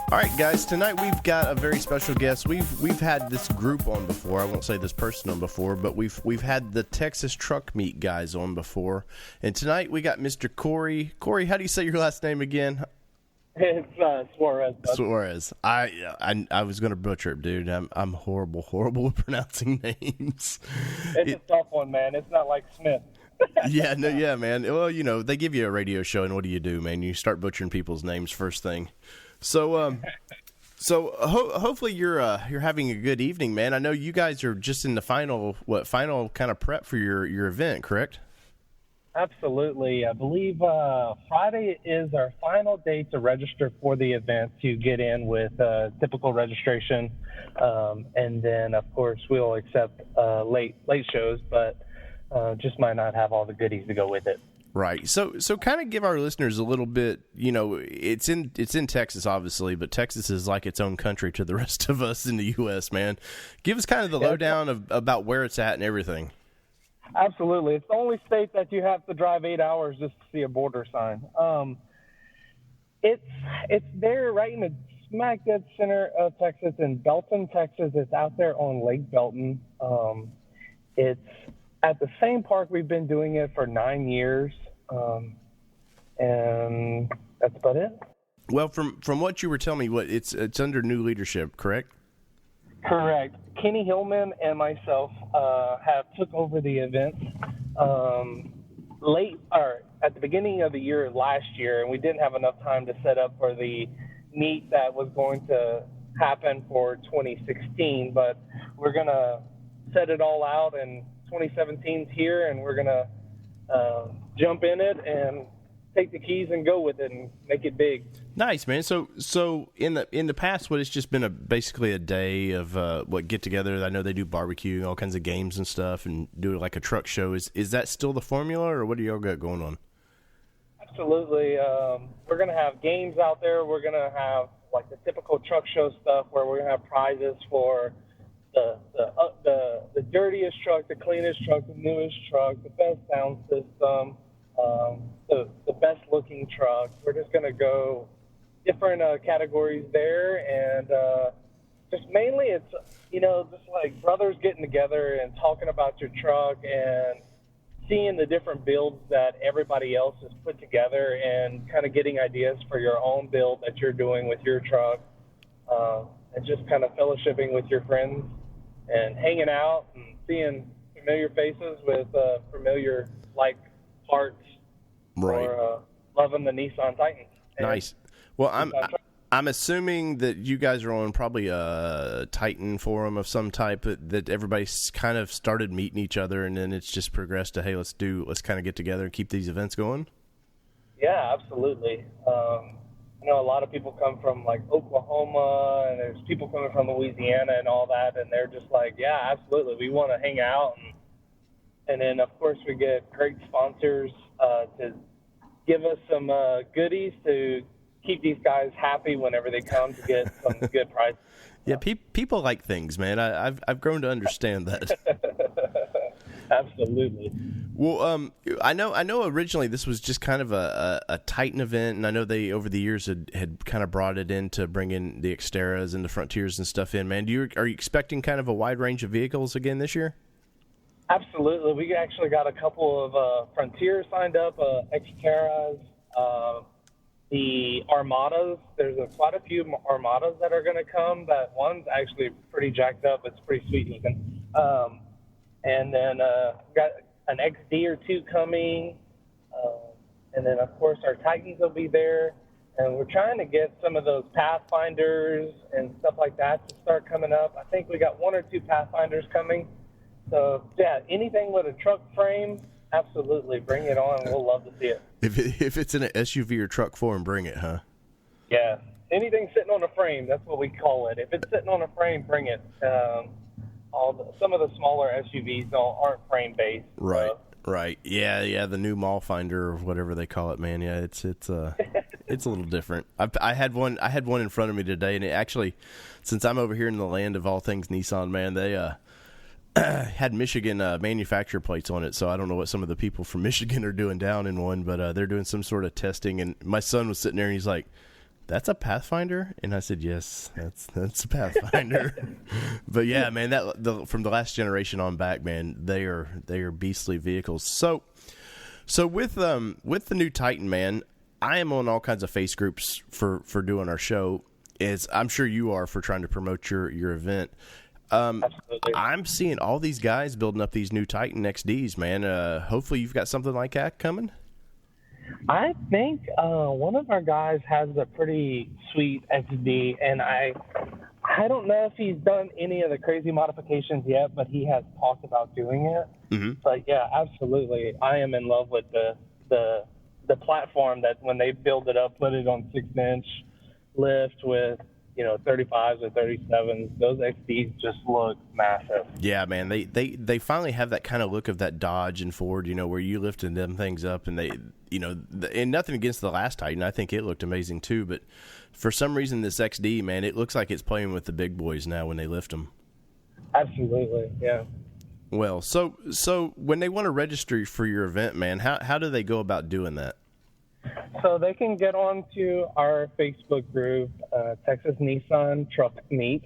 All right, guys, tonight we've got a very special guest. We've had this group on before. I won't say this person on before, but we've had the Texas Truck Meet guys on before. And tonight we got Mr. Corey. Corey, how do you say your last name again? It's Suarez. Suarez. I was going to butcher it, dude. I'm horrible with pronouncing names. It's a tough one, man. It's not like Smith. Yeah, man. Well, they give you a radio show, and what do you do, man? You start butchering people's names first thing. So, hopefully you're having a good evening, man. I know you guys are just in the final kind of prep for your event, correct? Absolutely. I believe Friday is our final day to register for the event, to get in with typical registration. And then, of course, we'll accept late shows, but just might not have all the goodies to go with it. Right. So kind of give our listeners a little bit, it's in Texas, obviously, but Texas is like its own country to the rest of us in the U.S., man. Give us kind of the lowdown about where it's at and everything. Absolutely. It's the only state that you have to drive 8 hours just to see a border sign. It's there right in the smack dead center of Texas, in Belton, Texas. It's out there on Lake Belton. It's at the same park we've been doing it for 9 years, and that's about it. Well, from what you were telling me, it's under new leadership, correct? Correct. Kenny Hillman and myself have took over the event at the beginning of the year last year, and we didn't have enough time to set up for the meet that was going to happen for 2016. But we're gonna set it all out, and 2017's here, and we're gonna jump in it and take the keys and go with it and make it big. Nice, man. So in the past, it's just been basically a day of get together. I know they do barbecue, all kinds of games and stuff, and do like a truck show. Is that still the formula, or what do y'all got going on? Absolutely. We're gonna have games out there. We're gonna have like the typical truck show stuff, where we're gonna have prizes for the dirtiest truck, the cleanest truck, the newest truck, the best sound system, the best looking truck. We're just gonna go different categories there, and just mainly it's just like brothers getting together and talking about your truck and seeing the different builds that everybody else has put together, and kind of getting ideas for your own build that you're doing with your truck, and just kind of fellowshipping with your friends and hanging out and seeing familiar faces with familiar like parts, right, or loving the Nissan Titans. Nice. Well, I'm assuming that you guys are on probably a Titan forum of some type that everybody's kind of started meeting each other, and then it's just progressed to, hey, let's kind of get together and keep these events going. Yeah, absolutely. I know a lot of people come from like Oklahoma, and there's people coming from Louisiana and all that, and they're just like, yeah, absolutely, we want to hang out. And then, of course, we get great sponsors to give us some goodies to keep these guys happy whenever they come to get some good prices. Yeah, people like things, man. I've grown to understand that. Absolutely. Well, I know. Originally, this was just kind of a Titan event, and I know they over the years had kind of brought it in to bring in the Xterras and the Frontiers and stuff in. Man, are you expecting kind of a wide range of vehicles again this year? Absolutely. We actually got a couple of Frontiers signed up, Xterras, the Armadas. There's quite a few Armadas that are going to come. That one's actually pretty jacked up. It's pretty sweet looking. And then got an XD or two coming. And then, of course, our Titans will be there. And we're trying to get some of those Pathfinders and stuff like that to start coming up. I think we got one or two Pathfinders coming. So, yeah, anything with a truck frame, absolutely. Bring it on. We'll love to see it. If it's in an SUV or truck form, bring it, huh? Yeah. Anything sitting on a frame, that's what we call it. If it's sitting on a frame, bring it. Some of the smaller SUVs aren't frame-based. Right, right. Yeah, the new mall finder or whatever they call it, man. Yeah, it's it's a little different. I had one in front of me today, and it actually, since I'm over here in the land of all things Nissan, man, they had Michigan manufacturer plates on it, so I don't know what some of the people from Michigan are doing down in one, but they're doing some sort of testing, and my son was sitting there, and he's like, "That's a Pathfinder?" And I said, "Yes, that's a Pathfinder." But yeah, man, from the last generation on back, man, they are beastly vehicles. So with the new Titan, man, I am on all kinds of face groups for doing our show, as I'm sure you are for trying to promote your event. Absolutely. I'm seeing all these guys building up these new Titan XDs, man. Hopefully you've got something like that coming. I think one of our guys has a pretty sweet XD, and I don't know if he's done any of the crazy modifications yet, but he has talked about doing it. Mm-hmm. But yeah, absolutely, I am in love with the platform that when they build it up, put it on 6-inch lift with 35s or 37s. Those XDs just look massive. Yeah, man, they finally have that kind of look of that Dodge and Ford, where you lifted them things up, and they, and nothing against the last Titan, I think it looked amazing too, but for some reason this XD, man, it looks like it's playing with the big boys now when they lift them. Absolutely, yeah. Well, so when they want to register for your event, man, how do they go about doing that? So they can get onto our Facebook group, Texas Nissan Truck Meet.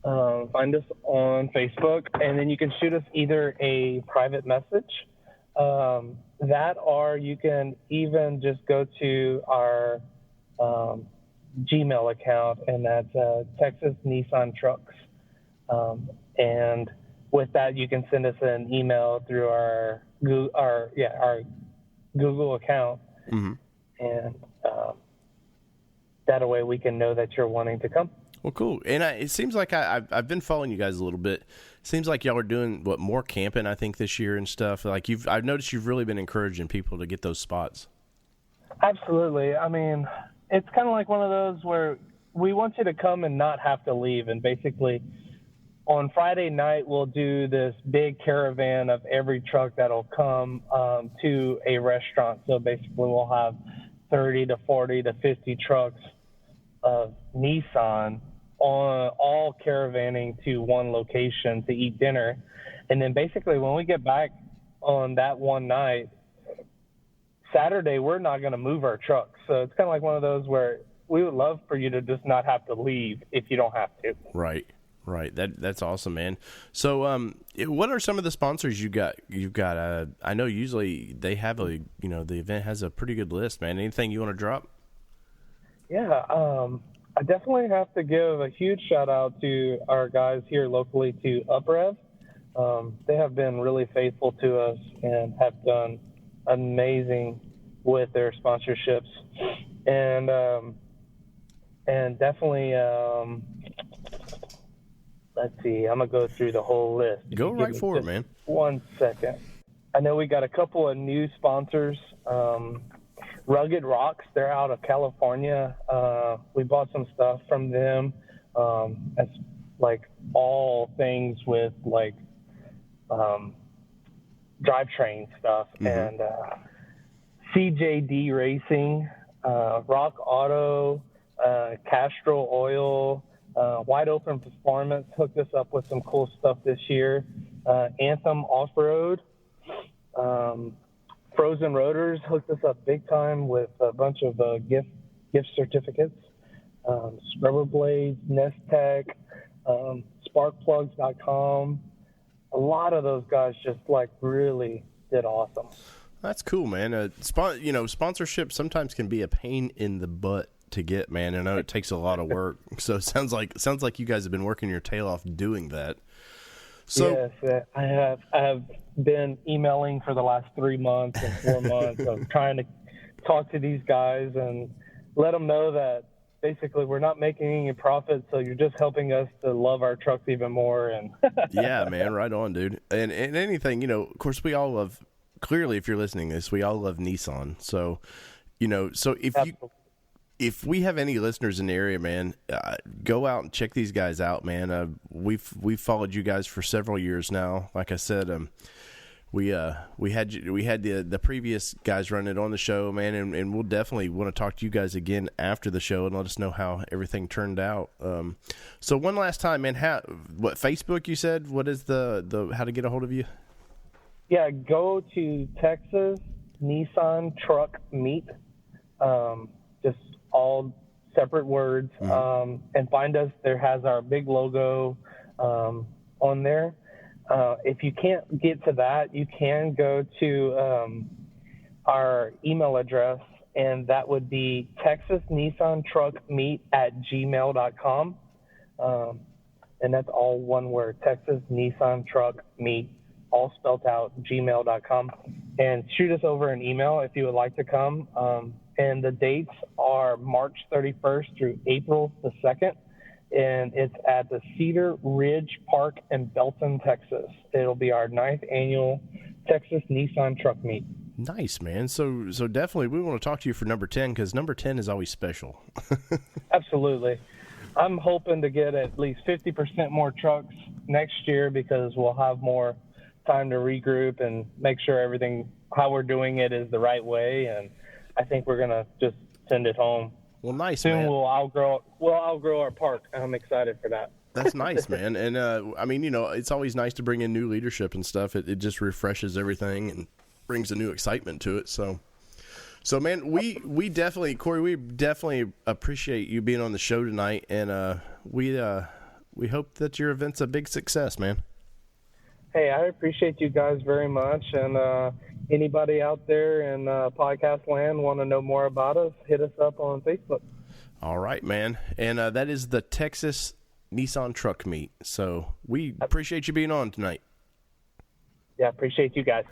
Find us on Facebook, and then you can shoot us either a private message, that or you can even just go to our Gmail account, and that's Texas Nissan Trucks. And with that, you can send us an email through our Google account. Mm-hmm. And that way we can know that you're wanting to come. Well, cool. And it seems like I've been following you guys a little bit. Seems like y'all are doing more camping, I think, this year and stuff. Like I've noticed you've really been encouraging people to get those spots. Absolutely. I mean, it's kind of like one of those where we want you to come and not have to leave. And basically, on Friday night, we'll do this big caravan of every truck that'll come to a restaurant. So basically, we'll have 30 to 40 to 50 trucks of Nissan all caravanning to one location to eat dinner. And then basically, when we get back on that one night, Saturday, we're not going to move our trucks. So it's kind of like one of those where we would love for you to just not have to leave if you don't have to. Right. That's awesome, man. So, what are some of the sponsors you got? You've got. I know usually they have the event has a pretty good list, man. Anything you want to drop? Yeah, I definitely have to give a huge shout out to our guys here locally to UpRev. They have been really faithful to us and have done amazing with their sponsorships. And and definitely, let's see, I'm going to go through the whole list. Go right for it, man. 1 second. I know we got a couple of new sponsors. Rugged Rocks, they're out of California. We bought some stuff from them. That's like all things with like drivetrain stuff. And CJD Racing, Rock Auto, Castrol Oil, Wide Open Performance hooked us up with some cool stuff this year. Anthem Off-Road, Frozen Rotors hooked us up big time with a bunch of gift certificates. Scrubber Blades, Nisstec, Sparkplugs.com. A lot of those guys just like really did awesome. That's cool, man. Sponsorship sometimes can be a pain in the butt to get, man. I know it takes a lot of work. So it sounds like you guys have been working your tail off doing that. So yes, I have been emailing for the last 3 months and 4 months of trying to talk to these guys and let them know that basically we're not making any profit, so you're just helping us to love our trucks even more. And yeah, man, right on, dude. And anything, of course, we all love. Clearly, if you're listening to this, we all love Nissan. So, if we have any listeners in the area, man, go out and check these guys out, man. We've followed you guys for several years now. Like I said, we had the previous guys running it on the show, man, and we'll definitely want to talk to you guys again after the show and let us know how everything turned out. So one last time, man, what Facebook you said? What is the how to get a hold of you? Yeah, go to Texas Nissan Truck Meet, just all separate words, and find us. There has our big logo on there. If you can't get to that, you can go to our email address, and that would be texasnissanTruckMeet@gmail.com. And that's all one word, Texas Nissan Truck Meet, all spelled out, gmail.com. And shoot us over an email if you would like to come. And the dates are March 31st through April the 2nd. And it's at the Cedar Ridge Park in Belton, Texas. It'll be our 9th annual Texas Nissan Truck Meet. Nice, man. So definitely we want to talk to you for number 10 because number 10 is always special. Absolutely. I'm hoping to get at least 50% more trucks next year because we'll have more time to regroup and make sure everything, how we're doing it, is the right way. And I think we're going to just send it home. Well, nice, Soon man. We'll outgrow our park. I'm excited for that. That's nice, man. And, it's always nice to bring in new leadership and stuff. It just refreshes everything and brings a new excitement to it. So man, we definitely, Corey, we definitely appreciate you being on the show tonight. And we hope that your event's a big success, man. Hey, I appreciate you guys very much. And anybody out there in podcast land want to know more about us, hit us up on Facebook. All right, man. And that is the Texas Nissan Truck Meet. So we appreciate you being on tonight. Yeah, appreciate you guys.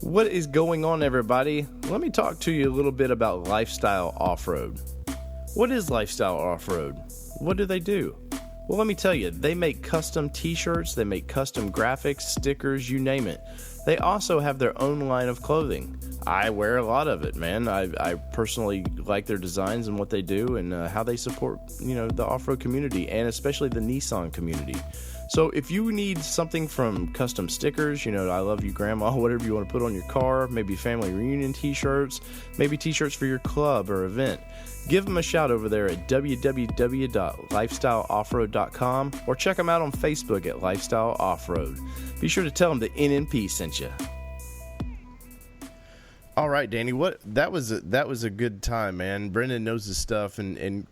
What is going on, everybody? Let me talk to you a little bit about Lifestyle Off-Road. What is Lifestyle Off-Road? What do they do? Well, let me tell you, they make custom t-shirts, they make custom graphics, stickers, you name it. They also have their own line of clothing. I wear a lot of it, man. I personally like their designs and what they do and how they support, the off-road community and especially the Nissan community. So if you need something from custom stickers, I love you grandma, whatever you want to put on your car, maybe family reunion t-shirts, maybe t-shirts for your club or event, give them a shout over there at www.lifestyleoffroad.com or check them out on Facebook at Lifestyle Off-Road. Be sure to tell them the NNP sent you. All right, Danny, that was a good time, man. Brendan knows his stuff, and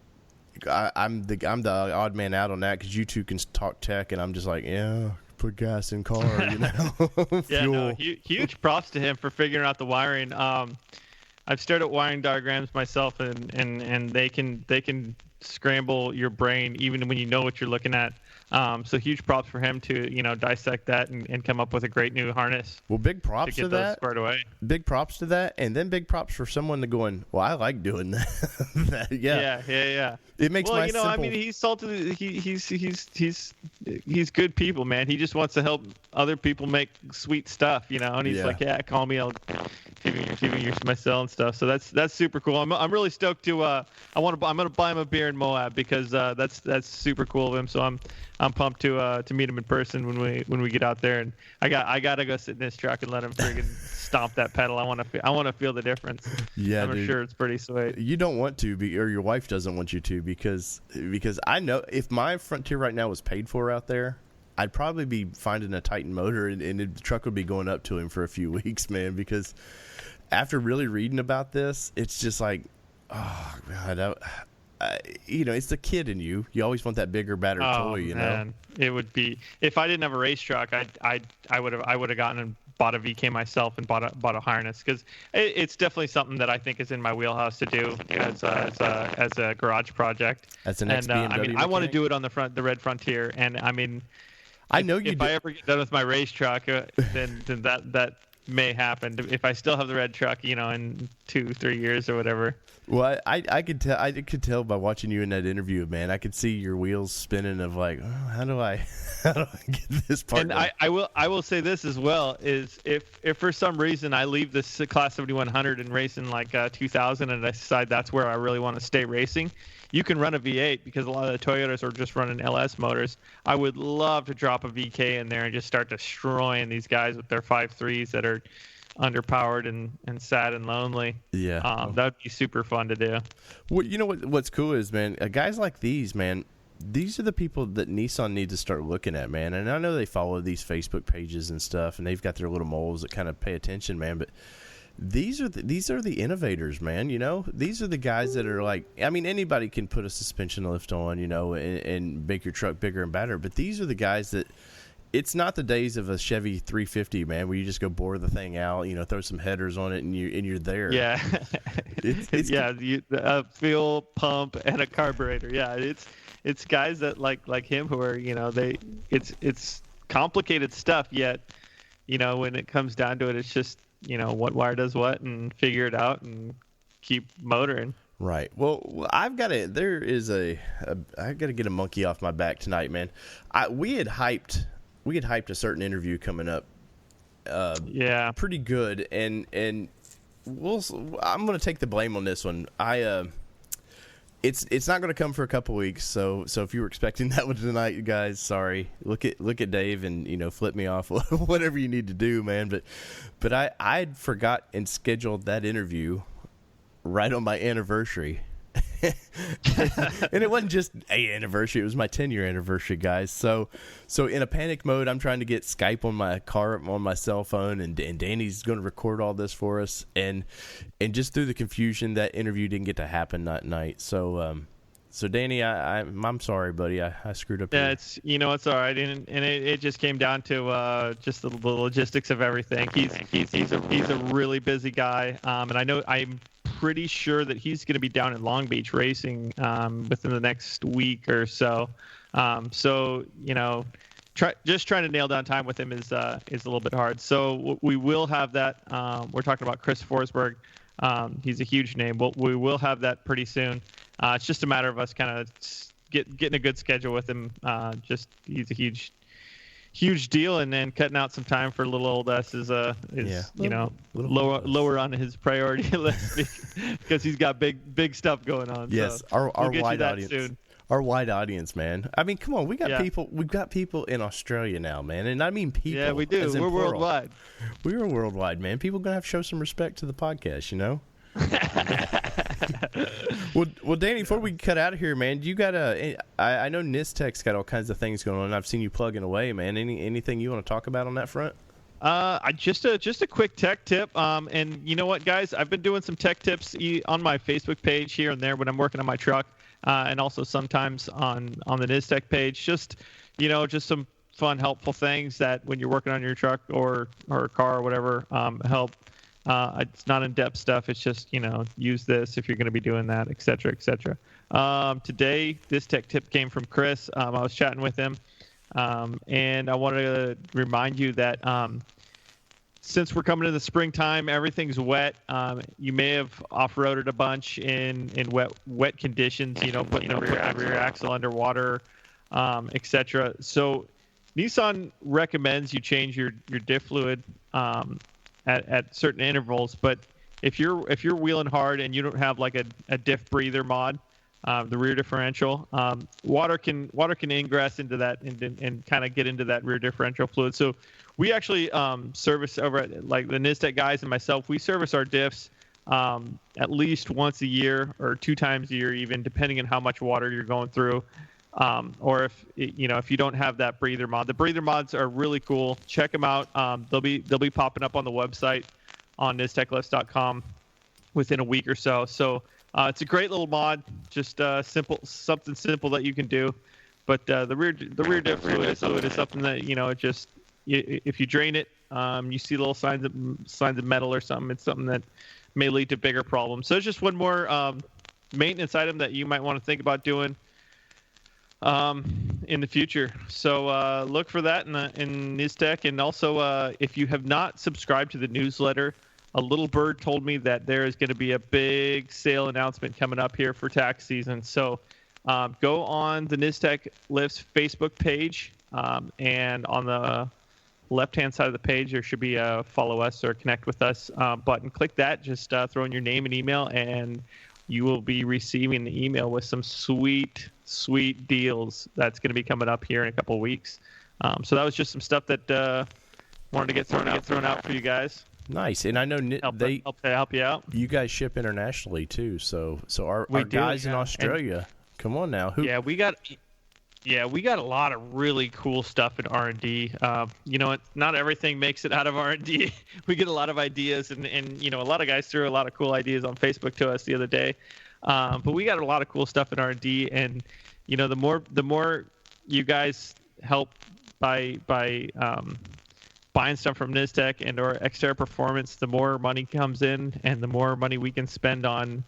I'm the odd man out on that because you two can talk tech, and I'm just like, yeah, put gas in car, Yeah, no, huge props to him for figuring out the wiring. I've stared at wiring diagrams myself, and they can scramble your brain even when you know what you're looking at. So huge props for him to, dissect that and come up with a great new harness. Well, big props to get those squared away. Big props to that, and then big props for someone to going, well, I like doing that. Yeah. It makes my simple... I mean, he's salted. He's good people, man. He just wants to help other people make sweet stuff, and he's like, yeah, call me. I'll give you my cell and stuff. So that's super cool. I'm really stoked to. I'm gonna buy him a beer in Moab because that's super cool of him. So I'm pumped to meet him in person when we get out there, and I gotta go sit in his truck and let him friggin' stomp that pedal. I want to feel the difference. Yeah, I'm sure it's pretty sweet. You don't want to or your wife doesn't want you to because I know if my Frontier right now was paid for out there, I'd probably be finding a Titan motor and the truck would be going up to him for a few weeks, man. Because after really reading about this, it's just like, oh God. It's the kid in you. You always want that bigger, badder toy. Man. It would be if I didn't have a race truck, I would have gotten and bought a VK myself and bought a harness because it's definitely something that I think is in my wheelhouse to do as a garage project. That's an BMW. I want to do it on the Red Frontier, and I mean, if I ever get done with my race truck, then that may happen if I still have the red truck, in 2-3 years or whatever. Well, I could tell by watching you in that interview, man. I could see your wheels spinning of like, oh, how do I get this part? And I will say this as well is if for some reason I leave this Class 7100 and race in like 2000 and I decide that's where I really want to stay racing, you can run a V8 because a lot of the Toyotas are just running LS motors. I would love to drop a VK in there and just start destroying these guys with their 5.3s that are underpowered and sad and lonely. Yeah. That would be super fun to do. Well, you know what's cool is, man, guys like these, man, these are the people that Nissan needs to start looking at, man. And I know they follow these Facebook pages and stuff, and they've got their little moles that kind of pay attention, man. But these are the innovators, man. These are the guys that are like, I mean, anybody can put a suspension lift on, and make your truck bigger and better. But these are the guys that. It's not the days of a Chevy 350, man, where you just go bore the thing out, throw some headers on it, and you're there. Yeah, a fuel pump and a carburetor. Yeah, it's guys that like him who are it's complicated stuff. Yet, when it comes down to it, it's just what wire does what and figure it out and keep motoring. Right. Well, I've got to. There is I got to get a monkey off my back tonight, man. We had hyped a certain interview coming up. Pretty good, and I'm going to take the blame on this one. It's not going to come for a couple weeks, so if you were expecting that one tonight, you guys, sorry. Look at Dave and flip me off, whatever you need to do, man. But I'd forgot and scheduled that interview right on my anniversary. And it wasn't just a anniversary, it was my 10-year anniversary, guys. So in a panic mode, I'm trying to get Skype on my car, on my cell phone, and Danny's going to record all this for us, and just through the confusion, that interview didn't get to happen that night. So Danny, I'm sorry, buddy, I screwed up. Yeah, it's it's all right, and it just came down to just the logistics of everything. He's a really busy guy, and I know I'm pretty sure that he's going to be down in Long Beach racing within the next week or so. Trying to nail down time with him is a little bit hard. So we will have that. We're talking about Chris Forsberg. He's a huge name. We will have that pretty soon. It's just a matter of us kind of getting a good schedule with him. He's a huge deal, and then cutting out some time for little old us is lower on his priority list because he's got big stuff going on. Yes, so our we'll wide audience. Soon. Our wide audience, man. I mean, come on, we've got people in Australia now, man, and I mean people. Yeah, we do. We're worldwide. We're worldwide, man. People are gonna have to show some respect to the podcast, Well, Danny, before we cut out of here, man, you got I know Nisstec's got all kinds of things going on. I've seen you plugging away, man. Anything you want to talk about on that front? Just a quick tech tip. And you know what, guys? I've been doing some tech tips on my Facebook page here and there when I'm working on my truck, and also sometimes on the Nisstec page. Just some fun, helpful things that when you're working on your truck or car or whatever, help It's not in-depth stuff. It's just, use this if you're going to be doing that, et cetera, et cetera. Today, this tech tip came from Chris. I was chatting with him, and I wanted to remind you that since we're coming to the springtime, everything's wet. You may have off-roaded a bunch in wet conditions, putting the rear axle underwater, et cetera. So Nissan recommends you change your diff fluid at certain intervals, but if you're wheeling hard and you don't have like a diff breather mod, the rear differential, water can ingress into that and kind of get into that rear differential fluid. So we actually service over at, like, the Nisstec guys and myself. We service our diffs at least once a year or 2 times a year, even depending on how much water you're going through. Or if you don't have that breather mod. The breather mods are really cool. Check them out. They'll be popping up on the website on nissteclifts.com within a week or so. So it's a great little mod, just something simple that you can do. But the rear diff fluid is something that if you drain it, you see little signs of metal or something. It's something that may lead to bigger problems. So it's just one more maintenance item that you might want to think about doing in the future. So look for that in Nisstec. And also, if you have not subscribed to the newsletter, a little bird told me that there is going to be a big sale announcement coming up here for tax season. So go on the Nisstec Lifts Facebook page, and on the left-hand side of the page, there should be a follow us or connect with us button. Click that. Just throw in your name and email, and you will be receiving an email with some sweet deals that's going to be coming up here in a couple of weeks. So that was just some stuff that wanted to get thrown out for you guys. Nice. And I know they help you out. You guys ship internationally too, so our guys in Australia. Come on now. We got a lot of really cool stuff in R&D. Not everything makes it out of R&D. We get a lot of ideas, and a lot of guys threw a lot of cool ideas on Facebook to us the other day. But we got a lot of cool stuff in R&D, and the more you guys help by buying stuff from Nisstec and or Xterra Performance, the more money comes in, and the more money we can spend on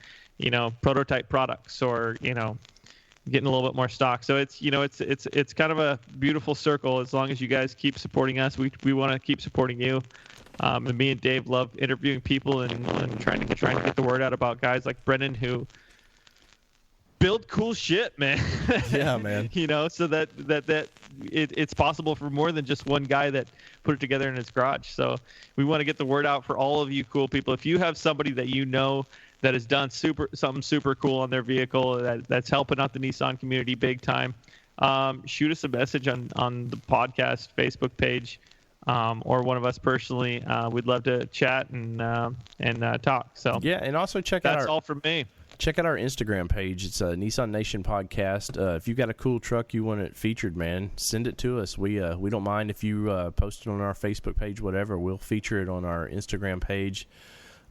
prototype products or getting a little bit more stock. So it's kind of a beautiful circle. As long as you guys keep supporting us, we want to keep supporting you. And me and Dave love interviewing people and trying to get the word out about guys like Brennan who build cool shit, man. Yeah, man. So that it's possible for more than just one guy that put it together in his garage. So we want to get the word out for all of you cool people. If you have somebody that that has done something super cool on their vehicle that's helping out the Nissan community big time, shoot us a message on the podcast Facebook page, or one of us personally. We'd love to chat and talk. So yeah, and also that's all from me. Check out our Instagram page. It's a Nissan Nation podcast. If you've got a cool truck you want it featured, man, send it to us. We don't mind if you post it on our Facebook page, whatever. We'll feature it on our Instagram page.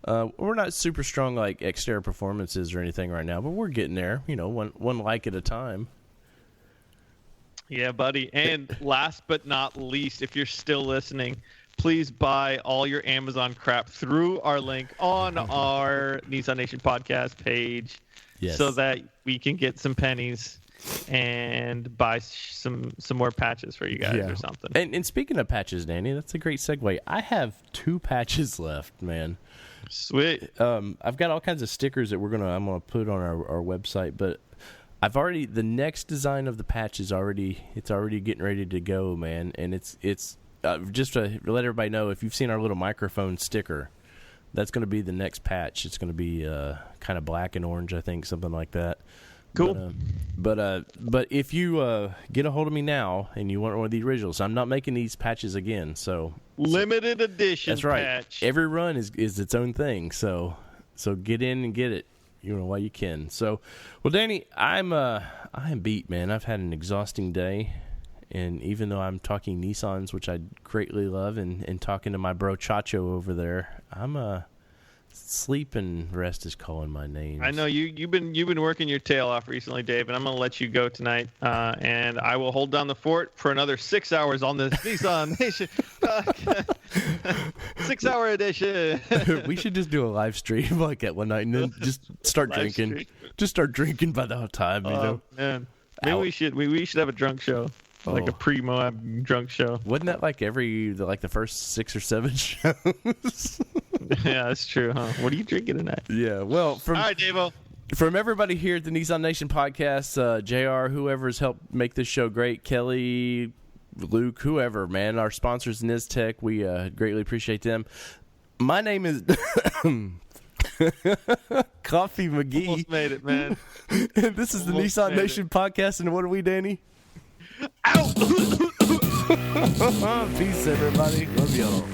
We're not super strong like Xterra Performances or anything right now, but we're getting there. One like at a time. Yeah, buddy. And last but not least, if you're still listening, please buy all your Amazon crap through our link on our Nissan Nation podcast page, so that we can get some pennies and buy some more patches for you guys or something. And speaking of patches, Danny, that's a great segue. I have 2 patches left, man. Sweet. I've got all kinds of stickers that I'm gonna put on our website, but the next design of the patch is already getting ready to go, man. And it's just to let everybody know, if you've seen our little microphone sticker, that's going to be the next patch. It's going to be kind of black and orange, I think, something like that. Cool. But if you get a hold of me now and you want one of the originals, I'm not making these patches again. So limited edition. That's right. Patch. Every run is its own thing. So get in and get it, while you can. So, well, Danny, I am beat, man. I've had an exhausting day. And even though I'm talking Nissans, which I greatly love, and talking to my bro Chacho over there, I'm sleep and rest is calling my name. I know you've been working your tail off recently, Dave, and I'm gonna let you go tonight. And I will hold down the fort for another 6 hours on this Nissan Nation podcast. 6-hour edition. We should just do a live stream like that one night and then just start Live drinking. stream. Just start drinking by the whole time, you know? Man. Maybe we should have a drunk show. Like a pre-Moab drunk show. Wasn't that like the first 6 or 7 shows? Yeah, that's true, huh? What are you drinking tonight? Yeah, well, All right, Davo. From everybody here at the Nissan Nation podcast, JR, whoever's helped make this show great, Kelly, Luke, whoever, man, our sponsors, Nisstec, we greatly appreciate them. My name is Coffee McGee. Almost made it, man. And this is the Almost Nissan made Nation podcast, and what are we, Danny? Ow! Peace, everybody. Love y'all.